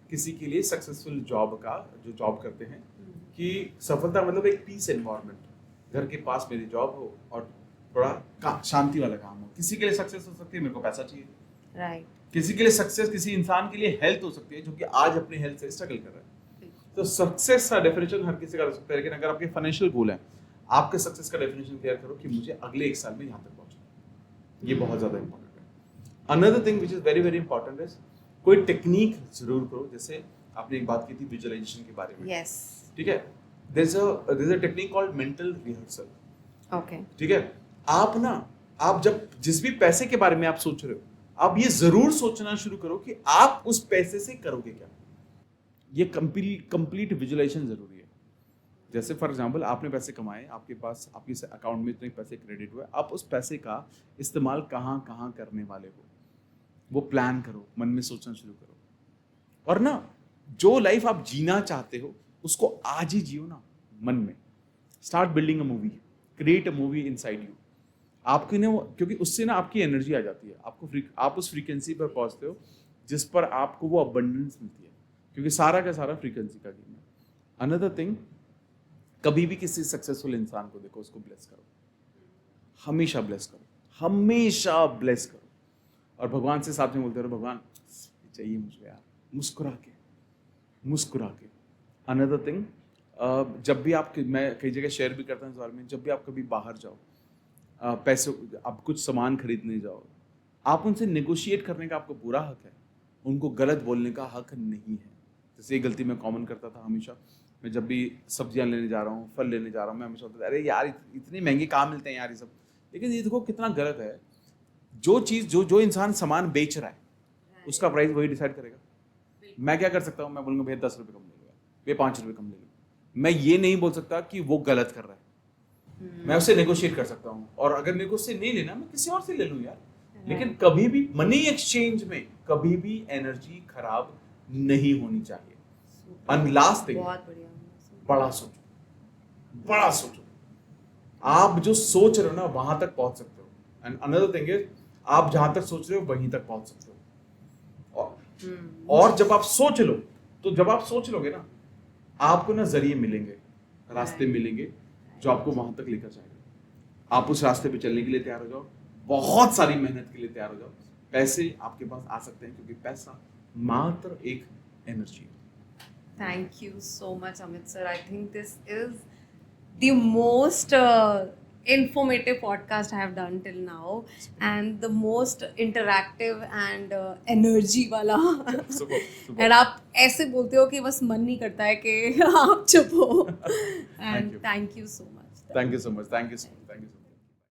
किसी के लिए सक्सेसफुल जॉब का जो जॉब करते हैं कि सफलता मतलब एक पीस एनवायरनमेंट, घर के पास मेरी जॉब हो और थोड़ा शांति वाला काम हो. किसी के लिए सक्सेस हो सकती है मेरे को पैसा चाहिए. राइट. किसी के लिए सक्सेस, किसी इंसान के लिए हेल्थ हो सकती है जो कि आज अपने हेल्थ से स्ट्रगल कर रहा है. तो सक्सेस का डेफिनेशन हर किसी का हो सकता है, लेकिन अगर आपके फाइनेंशियल गोल है, आपके सक्सेस का डेफिनेशन क्लियर करो कि मुझे अगले 1 साल में यहाँ तक पहुंचना. ये बहुत ज्यादा इंपॉर्टेंट है. Another thing which is very very important is कोई टेक्निक जरूर करो. जैसे आपने एक बात की थी विजुअलाइजेशन के बारे में. यस. ठीक है. there's a technique called mental rehearsal. Okay. ठीक है. आप जब जिस भी पैसे के बारे में आप सोच रहे हो, आप ये जरूर सोचना शुरू करो कि आप उस पैसे से करोगे क्या. ये कंप्लीट विजुअलाइजेशन जरूरी है. जैसे फॉर एग्जांपल आपने पैसे कमाए, आपके पास आपके अकाउंट में इतने पैसे क्रेडिट हुए, आप उस पैसे का इस्तेमाल कहाँ कहाँ करने वाले हो वो प्लान करो, मन में सोचना शुरू करो. और ना जो लाइफ आप जीना चाहते हो उसको आज ही जियो ना मन में. Start building a movie, create a movie inside you. आपकी ना क्योंकि उससे ना आपकी एनर्जी आ जाती है. आप उस फ्रीक्वेंसी पर पहुंचते हो जिस पर आपको वो अबंडेंस मिलती है, क्योंकि सारा का सारा फ्रीक्वेंसी का गेम है. अनदर थिंग, कभी भी किसी सक्सेसफुल इंसान को देखो, उसको ब्लेस करो. हमेशा ब्लेस करो, हमेशा ब्लेस करो. और भगवान से साथ में बोलते रहो, भगवान चाहिए मुझे यार, मुस्कुरा के. अनदर थिंग, जब भी आप, मैं कई जगह शेयर भी करता हूँ इस बारे में, जब भी आप कभी बाहर जाओ, पैसे आप कुछ सामान खरीदने जाओ, आप उनसे नेगोशिएट करने का आपको पूरा हक है, उनको गलत बोलने का हक नहीं है. जैसे ये गलती मैं कॉमन करता था हमेशा. मैं जब भी सब्जियां लेने जा रहा हूँ, फल लेने जा रहा हूँ, मैं हमेशा बोलता था अरे यार इतने महंगे कहाँ मिलते हैं यार ये सब. लेकिन ये देखो कितना गलत है. जो चीज़ जो इंसान सामान बेच रहा है उसका प्राइस वही डिसाइड करेगा. मैं क्या कर सकता हूँ? मैं बोलूँगा भैया 10 रुपये कम ले लो, भैया 5 रुपये कम ले लो. मैं ये नहीं बोल सकता कि वो गलत कर रहा है. मैं उससे नेगोशिएट कर सकता हूँ, और अगर मेरे को उससे नहीं लेना मैं किसी और से ले लूँ यार. लेकिन कभी भी मनी एक्सचेंज में कभी भी एनर्जी खराब नहीं होनी चाहिए. एंड लास्ट थिंग, बड़ा सोचो. बड़ा सोचो। आप जो सोच रहे हो ना वहां तक पहुंच सकते हो। एंड अनदर थिंग इज आप जहां तक सोच रहे हो वहीं तक पहुंच सकते हो। और जब आप सोच लो, तो जब आप सोच लोगे ना, आपको ना जरिए मिलेंगे, रास्ते Right. मिलेंगे जो आपको वहां तक लेकर जाएगा। आप उस रास्ते पे चलने के लिए तैयार हो जाओ, बहुत सारी मेहनत के लिए तैयार हो जाओ। पैसे आपके पास आ सकते हैं क्योंकि पैसा मात्र एक एनर्जी है। Thank you so much, Amit sir. I think this is the most informative podcast I have done till now, and the most interactive and energy वाला. Super super. And आप ऐसे बोलते हो कि बस मन नहीं करता है कि आप चुप हो. Thank And you. thank you so much. Thank you so much. Thank you so much. Thank you so much.